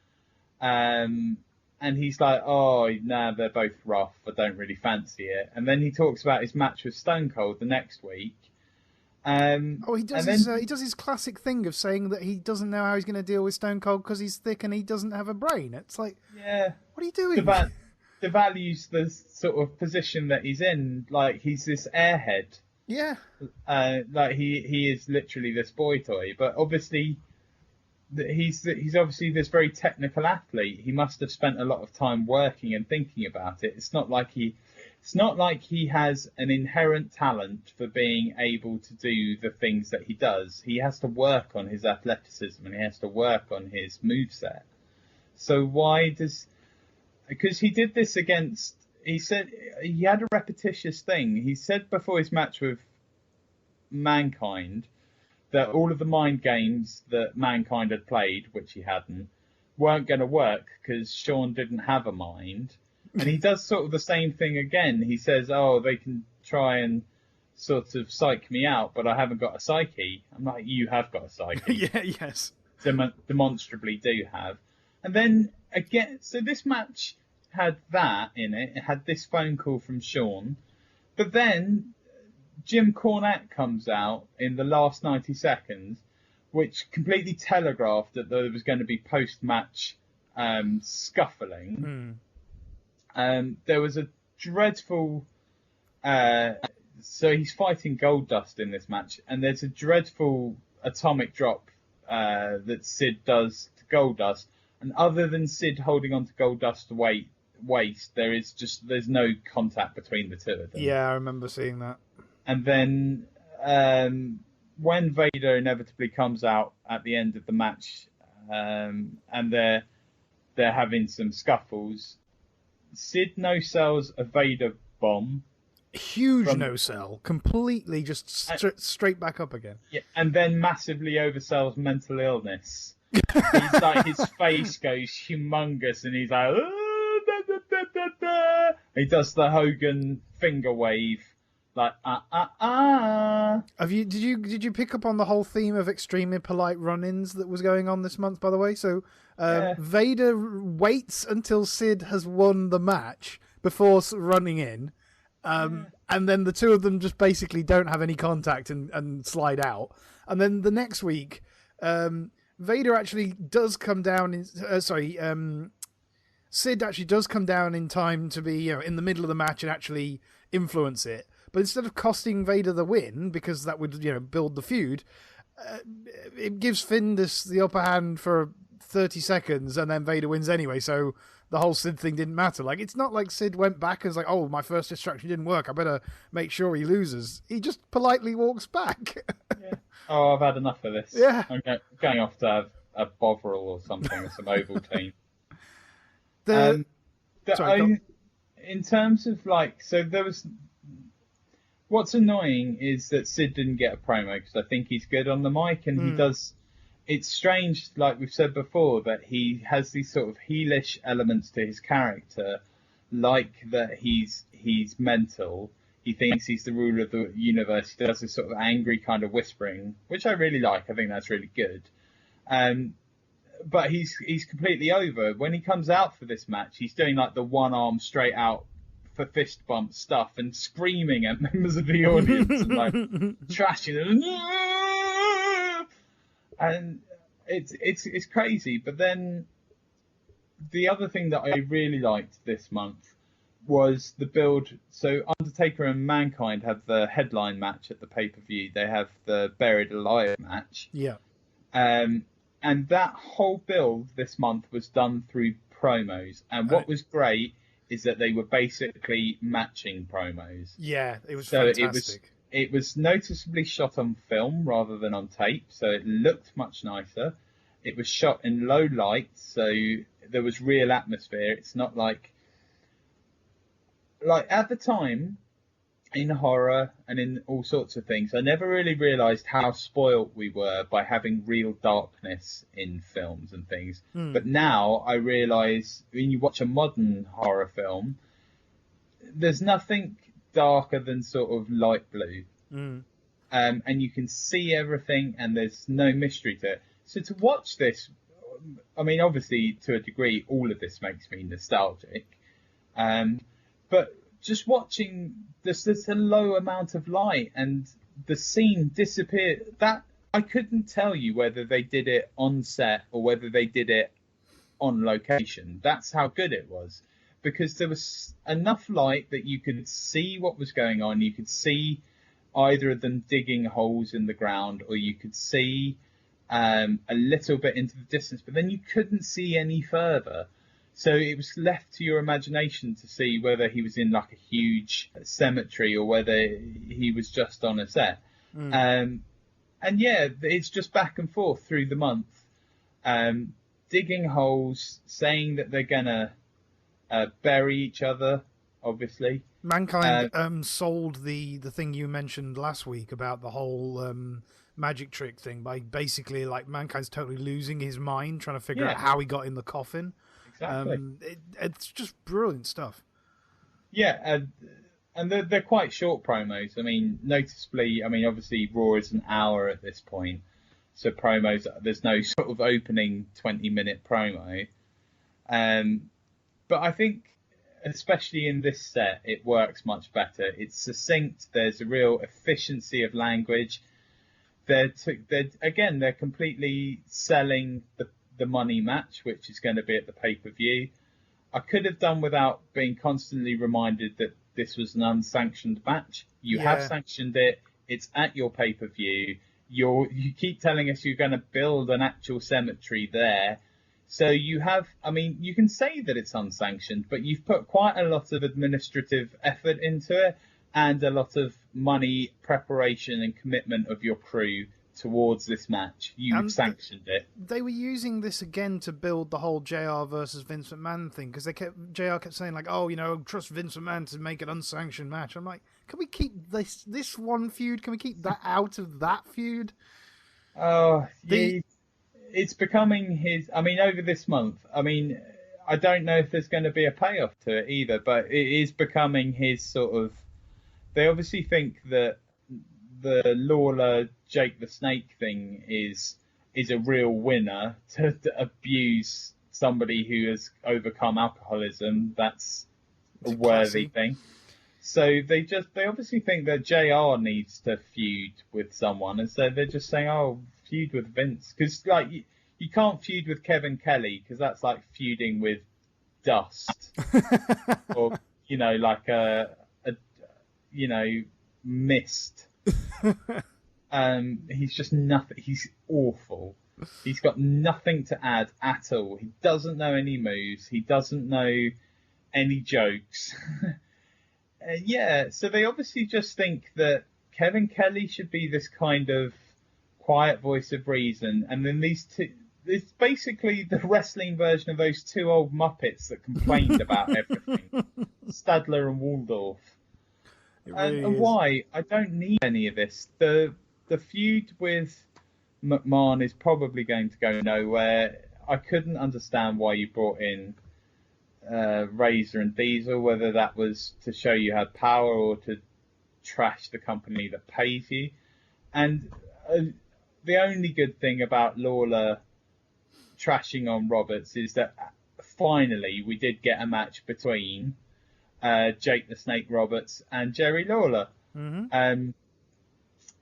And he's like, oh, nah, they're both rough. I don't really fancy it. And then he talks about his match with Stone Cold the next week. He does his classic thing of saying that he doesn't know how he's going to deal with Stone Cold because he's thick and he doesn't have a brain. It's like, what are you doing? Devalues the sort of position that he's in. Like, he's this airhead. Yeah. He is literally this boy toy. But obviously, he's obviously this very technical athlete. He must have spent a lot of time working and thinking about it. It's not like he has an inherent talent for being able to do the things that he does. He has to work on his athleticism and he has to work on his moveset. So because he did this he said he had a repetitious thing. He said before his match with Mankind that all of the mind games that Mankind had played, which he hadn't, weren't going to work because Sean didn't have a mind. And he does sort of the same thing again. He says, oh, they can try and sort of psych me out, but I haven't got a psyche. I'm like, you have got a psyche. Yes. Demonstrably do have. And then again, so this match had that in it. It had this phone call from Sean. But then Jim Cornette comes out in the last 90 seconds, which completely telegraphed that there was going to be post-match scuffling. There was a dreadful... so he's fighting Goldust in this match, and there's a dreadful atomic drop that Sid does to Goldust. And other than Sid holding on to Goldust's waist, there's no contact between the two of them. Yeah, I remember seeing that. And then when Vader inevitably comes out at the end of the match, and they're having some scuffles, Sid no-sells a Vader bomb. Huge no-sell. Completely just straight back up again. Yeah, and then massively oversells mental illness. He's like, his face goes humongous, and he's like, da, da, da, da. He does the Hogan finger wave. Like, Did you pick up on the whole theme of extremely polite run-ins that was going on this month, by the way? So Vader waits until Sid has won the match before running in, and then the two of them just basically don't have any contact and slide out. And then the next week, Vader actually does come down Sid actually does come down in time to be in the middle of the match and actually influence it. But instead of costing Vader the win, because that would, build the feud, it gives Finn the upper hand for 30 seconds, and then Vader wins anyway, so the whole Sid thing didn't matter. Like, it's not like Sid went back and was like, oh, my first distraction didn't work, I better make sure he loses. He just politely walks back. Yeah. Oh, I've had enough of this. Yeah. I'm going off to have a Bovril or something, or some Ovaltine. In terms of, like, so there was... What's annoying is that Sid didn't get a promo, because I think he's good on the mic, and he does... It's strange, like we've said before, that he has these sort of heelish elements to his character, like that he's mental. He thinks he's the ruler of the universe. He does this sort of angry kind of whispering, which I really like. I think that's really good. But he's completely over. When he comes out for this match, he's doing like the one arm straight out for fist bump stuff and screaming at members of the audience and like trashing them. And it's crazy. But then the other thing that I really liked this month was the build. So Undertaker and Mankind have the headline match at the pay-per-view. They have the Buried Alive match. Yeah. And that whole build this month was done through promos. And what was great is that they were basically matching promos. Yeah, it was fantastic. It was noticeably shot on film rather than on tape, so it looked much nicer. It was shot in low light, so there was real atmosphere. It's not like at the time in horror and in all sorts of things, I never really realised how spoilt we were by having real darkness in films and things. But now I realise when you watch a modern horror film, there's nothing darker than sort of light blue. And you can see everything and there's no mystery to it. So to watch this, I mean, obviously to a degree, all of this makes me nostalgic. But just watching there's a low amount of light and the scene disappeared. That I couldn't tell you whether they did it on set or whether they did it on location. That's how good it was. Because there was enough light that you could see what was going on. You could see either of them digging holes in the ground, or you could see a little bit into the distance, but then you couldn't see any further. So it was left to your imagination to see whether he was in like a huge cemetery or whether he was just on a set. And yeah, it's just back and forth through the month. Digging holes, saying that they're gonna bury each other, obviously. Mankind sold the thing you mentioned last week about the whole magic trick thing by basically like Mankind's totally losing his mind trying to figure out how he got in the coffin. Exactly. It's just brilliant stuff. Yeah, and they're quite short promos. I mean, noticeably, obviously Raw is an hour at this point, so promos, there's no sort of opening 20-minute promo. But I think, especially in this set, it works much better. It's succinct. There's a real efficiency of language. They're completely selling the money match, which is going to be at the pay-per-view. I could have done without being constantly reminded that this was an unsanctioned match. You have sanctioned it. It's at your pay-per-view. You keep telling us you're going to build an actual cemetery there. So you have, you can say that it's unsanctioned, but you've put quite a lot of administrative effort into it and a lot of money, preparation and commitment of your crew towards this match. You've sanctioned it. They were using this again to build the whole JR versus Vince McMahon thing, because JR kept saying like, oh, trust Vince McMahon to make an unsanctioned match. I'm like, can we keep this one feud? Can we keep that out of that feud? It's becoming his... over this month, I don't know if there's going to be a payoff to it either, but it is becoming his sort of... They obviously think that the Lawler Jake the Snake thing is a real winner to abuse somebody who has overcome alcoholism. That's a worthy thing. So they obviously think that JR needs to feud with someone, and so they're just saying, oh, feud with Vince, because like you can't feud with Kevin Kelly because that's like feuding with dust, or like mist. He's just nothing. He's awful. He's got nothing to add at all. He doesn't know any moves. He doesn't know any jokes. Yeah, so they obviously just think that Kevin Kelly should be this kind of quiet voice of reason, and then these two. It's basically the wrestling version of those two old Muppets that complained about everything, Stadler and Waldorf. Really And why? I don't need any of this. The feud with McMahon is probably going to go nowhere. I couldn't understand why you brought in Razor and Diesel, whether that was to show you had power or to trash the company that pays you. And the only good thing about Lawler trashing on Roberts is that finally we did get a match between Jake the Snake Roberts and Jerry Lawler. Mm-hmm.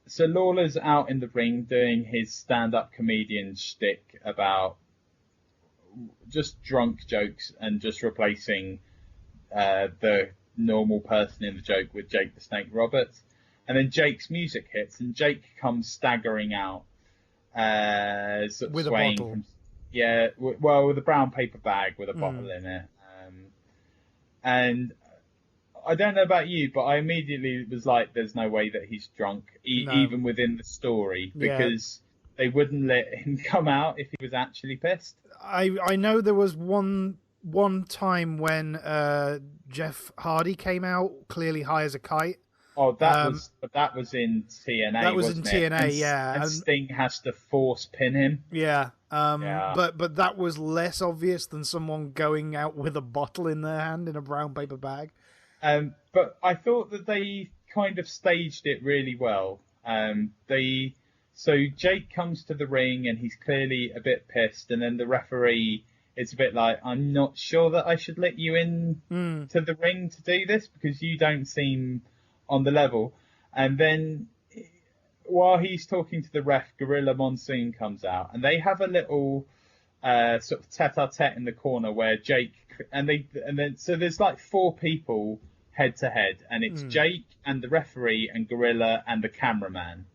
So Lawler's out in the ring doing his stand-up comedian shtick about just drunk jokes and just replacing the normal person in the joke with Jake the Snake Roberts. And then Jake's music hits and Jake comes staggering out, sort of with a swaying bottle. from, with a brown paper bag with a bottle in it. And I don't know about you, but I immediately was like, there's no way that he's drunk, No. even within the story, because they wouldn't let him come out if he was actually pissed. I know there was one time when Jeff Hardy came out clearly high as a kite. Oh, that was in TNA. That was in TNA, and, yeah. And Sting has to force pin him. Yeah. Yeah. But that was less obvious than someone going out with a bottle in their hand in a brown paper bag. But I thought that they kind of staged it really well. So Jake comes to the ring and he's clearly a bit pissed, and then the referee is a bit like, I'm not sure that I should let you in to the ring to do this because you don't seem on the level. And then while he's talking to the ref, Gorilla Monsoon comes out and they have a little sort of tete-a-tete in the corner where Jake so there's like four people head to head, and it's Jake and the referee and Gorilla and the cameraman.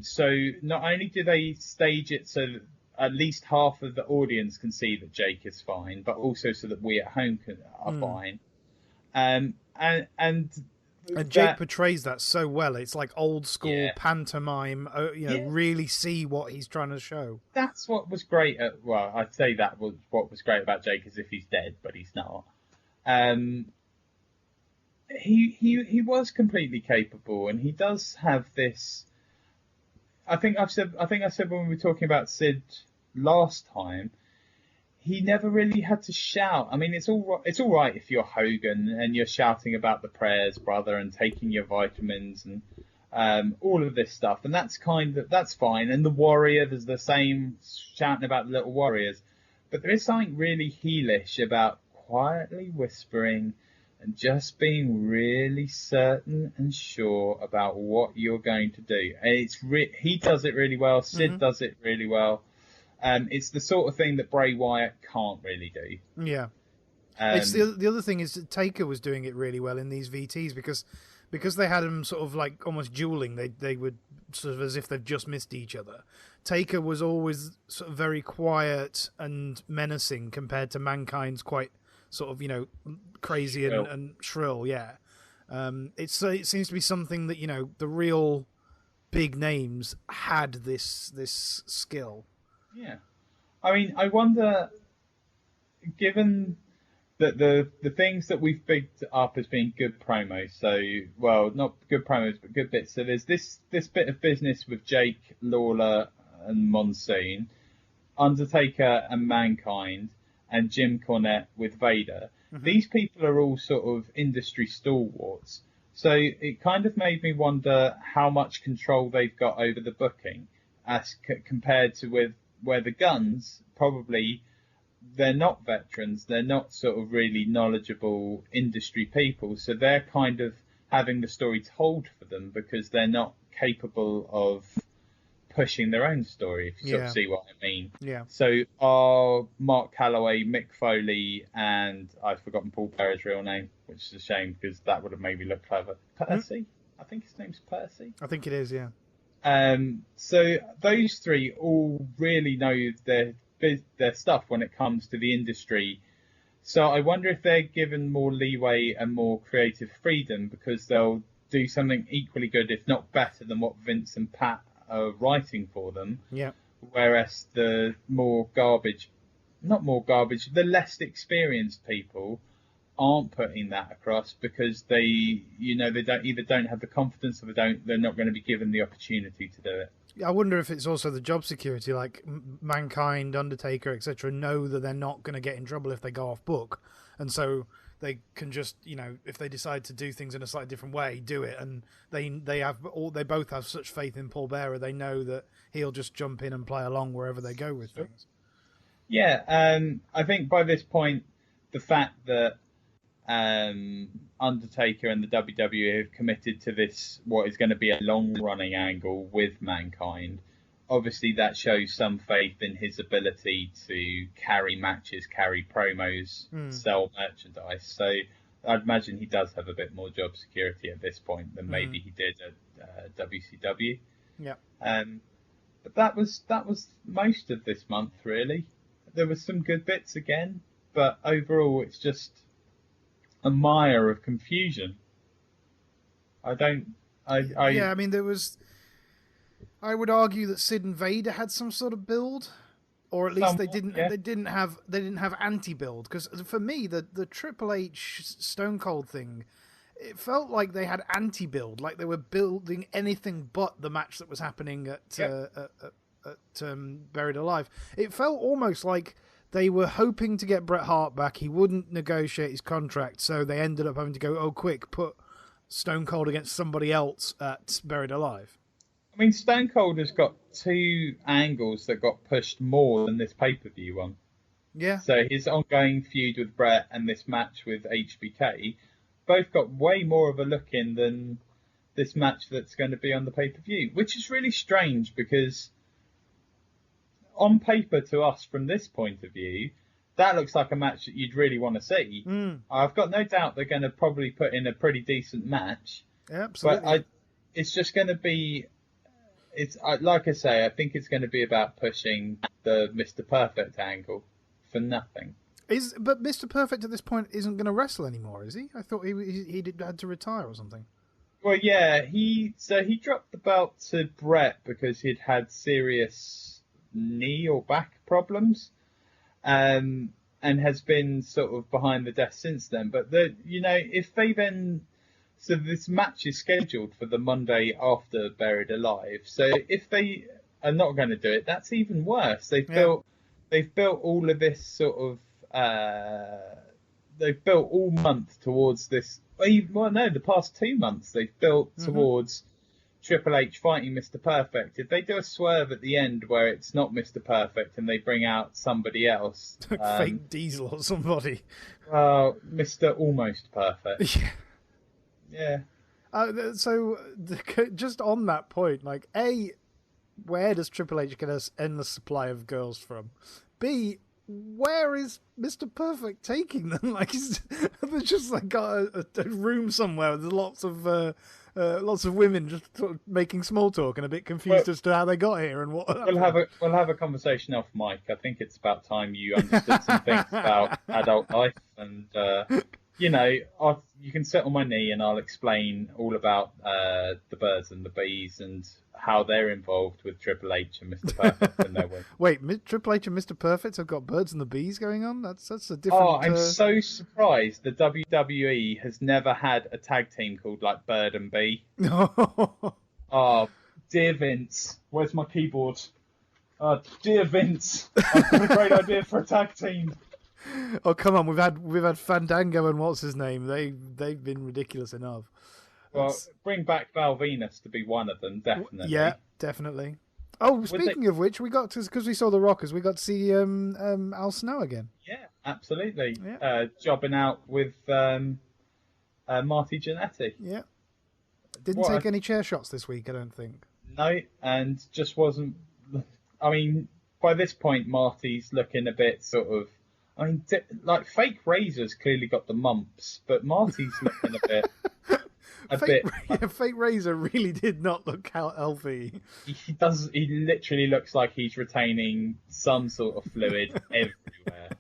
So not only do they stage it so that at least half of the audience can see that Jake is fine, but also so that we at home are fine. And Jake portrays that so well. It's like old school pantomime. Really see what he's trying to show. That's what was great. I'd say that was what was great about Jake, as if he's dead, but he's not. He was completely capable, and he does have this. I think I said when we were talking about Sid last time, he never really had to shout. I mean, it's all right if you're Hogan and you're shouting about the prayers, brother, and taking your vitamins and all of this stuff, and that's fine. And the Warrior, there's the same shouting about the little warriors, but there is something really heelish about quietly whispering and just being really certain and sure about what you're going to do. And he does it really well. Sid does it really well. It's the sort of thing that Bray Wyatt can't really do. Yeah. It's the other thing is that Taker was doing it really well in these VTs because they had him sort of like almost dueling. They would sort of as if they've just missed each other. Taker was always sort of very quiet and menacing compared to Mankind's quite sort of, crazy and shrill. Yeah. It seems to be something that, the real big names had this skill. Yeah. I mean, I wonder, given that the things that we've picked up as being good promos, not good promos, but good bits. So there's this bit of business with Jake, Lawler, and Monsoon, Undertaker and Mankind, and Jim Cornette with Vader. Mm-hmm. These people are all sort of industry stalwarts. So it kind of made me wonder how much control they've got over the booking as compared to with where the Guns, probably they're not veterans. They're not sort of really knowledgeable industry people. So they're kind of having the story told for them because they're not capable of pushing their own story, if you sort of see what I mean. Yeah. So are Mark Calloway, Mick Foley, and I've forgotten Paul Bearer's real name, which is a shame because that would have made me look clever. Percy? I think his name's Percy. I think it is, yeah. So those three all really know their stuff when it comes to the industry. So I wonder if they're given more leeway and more creative freedom, because they'll do something equally good, if not better, than what Vince and Pat are writing for them. Yeah. Whereas the the less experienced people aren't putting that across because they don't have the confidence, or they're not going to be given the opportunity to do it. I wonder if it's also the job security, like Mankind, Undertaker, etc. know that they're not going to get in trouble if they go off book, and so they can just, if they decide to do things in a slightly different way, do it. And they both have such faith in Paul Bearer, they know that he'll just jump in and play along wherever they go with things. Yeah, I think by this point, the fact that Undertaker and the WWE have committed to this, what is going to be a long-running angle with Mankind, obviously that shows some faith in his ability to carry matches, carry promos, sell merchandise. So I'd imagine he does have a bit more job security at this point than maybe he did at WCW. Yeah. But that was most of this month, really. There was some good bits again, but overall it's just a mire of confusion. I mean, there was. I would argue that Sid and Vader had some sort of build, or at least they didn't have anti-build. Because for me, the Triple H Stone Cold thing, it felt like they had anti-build, like they were building anything but the match that was happening at Buried Alive. It felt almost like they were hoping to get Bret Hart back. He wouldn't negotiate his contract, so they ended up having to go, oh, quick, put Stone Cold against somebody else at Buried Alive. I mean, Stone Cold has got two angles that got pushed more than this pay-per-view one. Yeah. So his ongoing feud with Bret and this match with HBK both got way more of a look in than this match that's going to be on the pay-per-view, which is really strange because on paper to us from this point of view, that looks like a match that you'd really want to see. I've got no doubt they're going to probably put in a pretty decent match. Yeah, absolutely. But it's just going to be... like I say, I think it's going to be about pushing the Mr. Perfect angle for nothing. But Mr. Perfect at this point isn't going to wrestle anymore, is he? I thought he had to retire or something. Well, yeah, he dropped the belt to Bret because he'd had serious knee or back problems, and has been sort of behind the desk since then. But if they then... So this match is scheduled for the Monday after Buried Alive. So if they are not going to do it, that's even worse. They've built all of this sort of they've built all month towards this. The past 2 months they've built towards Triple H fighting Mr. Perfect. If they do a swerve at the end where it's not Mr. Perfect and they bring out somebody else, fake Diesel or somebody, Mr. Almost Perfect. Yeah. So, just on that point, like, A, where does Triple H get us endless supply of girls from? B, where is Mr. Perfect taking them? Like, there's just like got a room somewhere with lots of women just sort of making small talk and a bit confused as to how they got here and what. We'll have a conversation off mic. I think it's about time you understood some things about adult life and. You can sit on my knee and I'll explain all about the birds and the bees and how they're involved with Triple H and Mr. Perfect and their win. Wait, Triple H and Mr. Perfect have got birds and the bees going on? That's a different... Oh, I'm so surprised the WWE has never had a tag team called like Bird and Bee. Oh, dear Vince, where's my keyboard? Dear Vince, I've got a great idea for a tag team. Oh, come on, we've had Fandango and what's his name. They've been ridiculous enough. Well, bring back Val Venus to be one of them, definitely. Yeah, definitely. Oh, speaking of which, we got to, because we saw the Rockers, we got to see Al Snow again. Yeah, absolutely. Yeah. Jobbing out with Marty Jannetty. Yeah. Didn't take any chair shots this week, I don't think. No, and just wasn't... I mean, by this point, Marty's looking a bit sort of... I mean, like, fake Razor's clearly got the mumps, but Marty's looking a bit... a bit. Fake Razor really did not look healthy. He does. He literally looks like he's retaining some sort of fluid everywhere.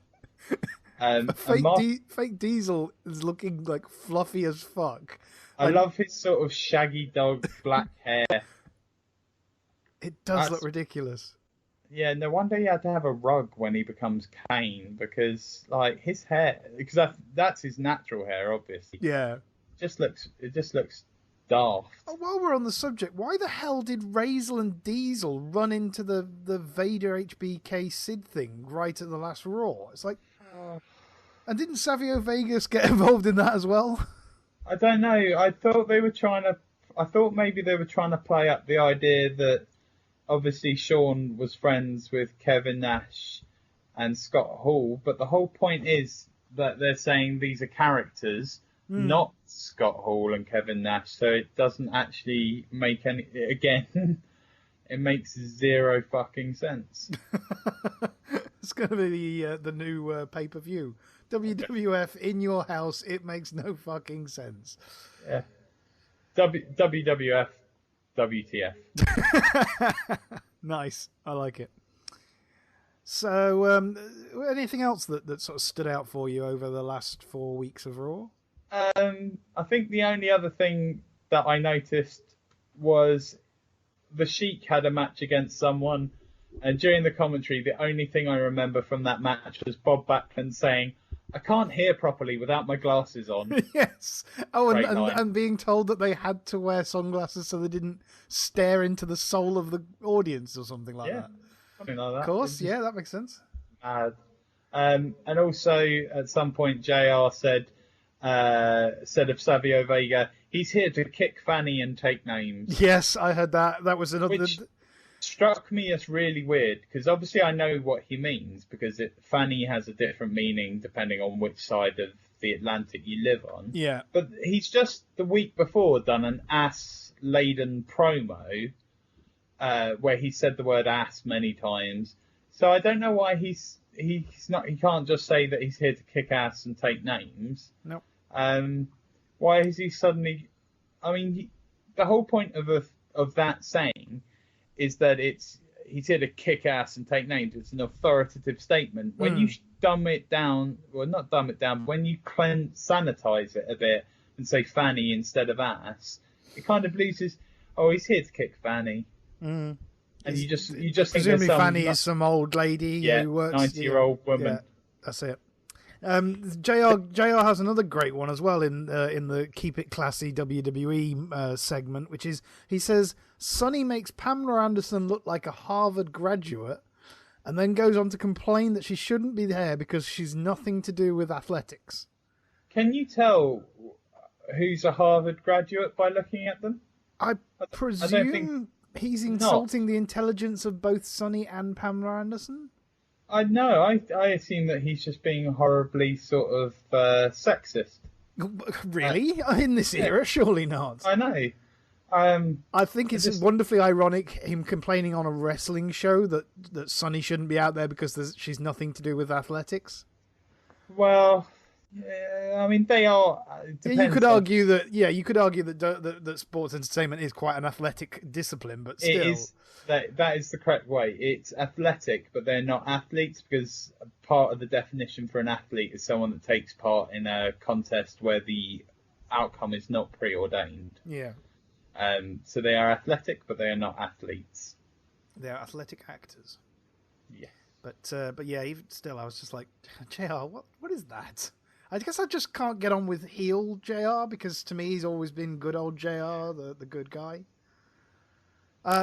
Fake Diesel is looking like fluffy as fuck. I love his sort of shaggy dog black hair. It does look ridiculous. Yeah, no wonder he had to have a rug when he becomes Kane, because like his hair, because that's his natural hair, obviously. Yeah, it just looks daft. Oh, while we're on the subject, why the hell did Razel and Diesel run into the Vader HBK Sid thing right at the last Raw? It's like, and didn't Savio Vegas get involved in that as well? I don't know. I thought maybe they were trying to play up the idea that obviously Shawn was friends with Kevin Nash and Scott Hall, but the whole point is that they're saying these are characters, not Scott Hall and Kevin Nash, so it doesn't actually make any... Again, it makes zero fucking sense. It's going to be the new pay-per-view. WWF in your house, it makes no fucking sense. Yeah. WWF WTF. Nice. I like it. So, anything else that sort of stood out for you over the last 4 weeks of Raw? I think the only other thing that I noticed was the Sheik had a match against someone, and during the commentary, the only thing I remember from that match was Bob Backlund saying, "I can't hear properly without my glasses on." Yes. Oh, and being told that they had to wear sunglasses so they didn't stare into the soul of the audience or something like that. Something like that. Of course, yeah, that makes sense. Mad. And also, at some point, JR said of Savio Vega, "He's here to kick Fanny and take names." Yes, I heard that. That was another... Which struck me as really weird, because obviously I know what he means, because Fanny has a different meaning depending on which side of the Atlantic you live on. Yeah. But he's just the week before done an ass-laden promo where he said the word ass many times. So I don't know why he can't just say that he's here to kick ass and take names. Nope. Why is he suddenly... I mean, the whole point of that saying is that he's here to kick ass and take names. It's an authoritative statement. When you dumb it down, well, not dumb it down, but when you sanitize it a bit and say Fanny instead of ass, it kind of loses, oh, he's here to kick Fanny. And you just presumably Fanny is some old lady who works... 90-year-old woman. Yeah, that's it. JR has another great one as well in the Keep It Classy WWE segment, which is, he says, Sonny makes Pamela Anderson look like a Harvard graduate, and then goes on to complain that she shouldn't be there because she's nothing to do with athletics. Can you tell who's a Harvard graduate by looking at them? I presume he's insulting the intelligence of both Sonny and Pamela Anderson? I know. I assume that he's just being horribly sort of sexist. Really? In this era? Surely not. I know. I think it's wonderfully ironic, him complaining on a wrestling show that Sonny shouldn't be out there because she's nothing to do with athletics. Well, yeah, I mean, they are... You could argue that sports entertainment is quite an athletic discipline, but still... It is. That is the correct way. It's athletic, but they're not athletes, because part of the definition for an athlete is someone that takes part in a contest where the outcome is not preordained. Yeah. So they are athletic, but they are not athletes. They are athletic actors. Yeah. But yeah, even still, I was just like, JR, what is that? I guess I just can't get on with heel JR, because to me he's always been good old JR, the good guy.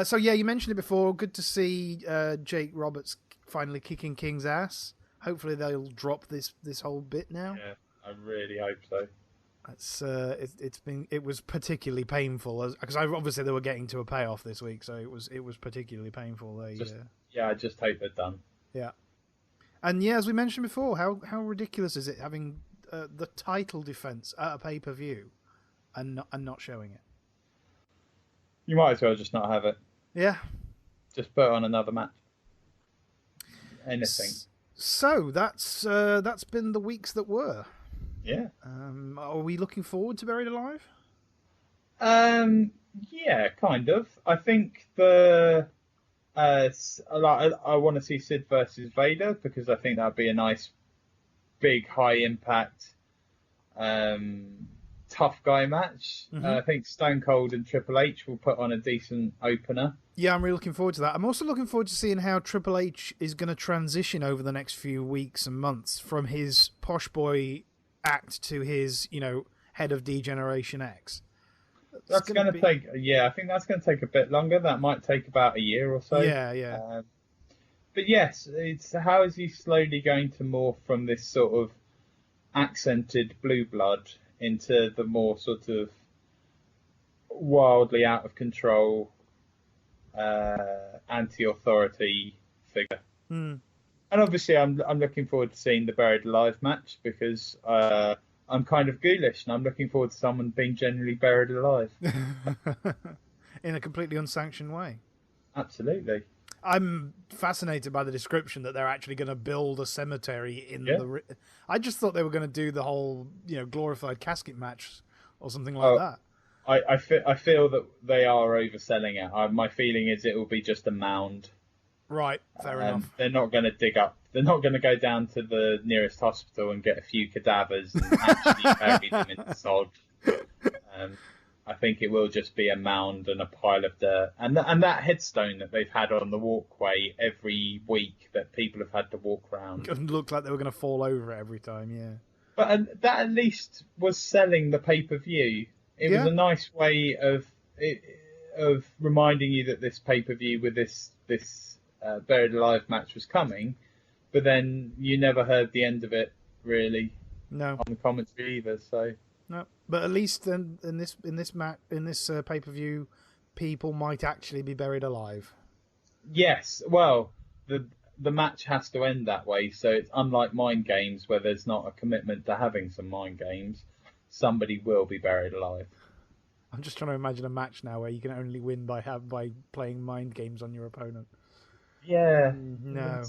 So yeah, you mentioned it before. Good to see Jake Roberts finally kicking King's ass. Hopefully they'll drop this whole bit now. Yeah, I really hope so. It was particularly painful because obviously they were getting to a payoff this week, so it was particularly painful. I just hope they're done. Yeah, and yeah, as we mentioned before, how ridiculous is it having the title defense at a pay-per-view and not showing it? You might as well just not have it. Yeah. Just put on another match. Anything. So that's been the weeks that were. Yeah. Are we looking forward to Buried Alive? Yeah, kind of. I think I want to see Sid versus Vader because I think that'd be a nice, big, high impact, um, tough guy match. I think Stone Cold and Triple H will put on a decent opener. Yeah, I'm really looking forward to that. I'm also looking forward to seeing how Triple H is going to transition over the next few weeks and months from his posh boy act to his, head of D-Generation X. That's going to take, I think that's going to take a bit longer. That might take about a year or so. Yeah. But yes, it's how is he slowly going to morph from this sort of accented blue blood into the more sort of wildly out of control anti-authority figure. And obviously, I'm looking forward to seeing the Buried Alive match because I'm kind of ghoulish and I'm looking forward to someone being generally buried alive in a completely unsanctioned way. Absolutely. I'm fascinated by the description that they're actually going to build a cemetery in the. I just thought they were going to do the whole, glorified casket match or something like that. I feel that they are overselling it. My feeling is it will be just a mound. Right, fair enough. They're not going to dig up. They're not going to go down to the nearest hospital and get a few cadavers and actually bury them in the sod. I think it will just be a mound and a pile of dirt, and that headstone that they've had on the walkway every week that people have had to walk around. It looked like they were going to fall over it every time, yeah. But that at least was selling the pay-per-view. It was a nice way of reminding you that this pay-per-view with this Buried Alive match was coming, but then you never heard the end of it really. No. On the commentary either. So no, but at least in this pay-per-view, people might actually be buried alive. Yes, well, the match has to end that way. So it's unlike Mind Games where there's not a commitment to having some Mind Games. Somebody will be buried alive. I'm just trying to imagine a match now where you can only win by playing mind games on your opponent. Yeah. No.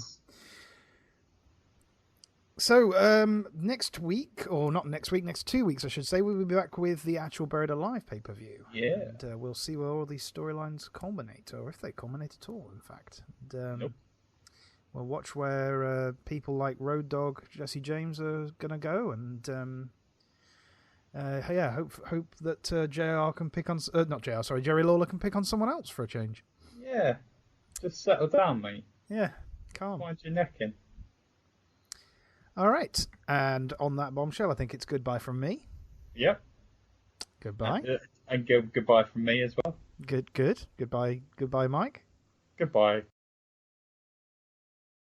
So next week, or not next week, next 2 weeks, I should say, we'll be back with the actual Buried Alive pay-per-view. Yeah. And we'll see where all these storylines culminate, or if they culminate at all, in fact. And, nope. We'll watch where people like Road Dogg, Jesse James are going to go, and hope that JR can pick on Jerry Lawler can pick on someone else for a change. Yeah, just settle down, mate. Yeah, calm. Wind your neck in. All right, and on that bombshell, I think it's goodbye from me. Yep. Goodbye. And goodbye from me as well. Good. Goodbye, Mike. Goodbye.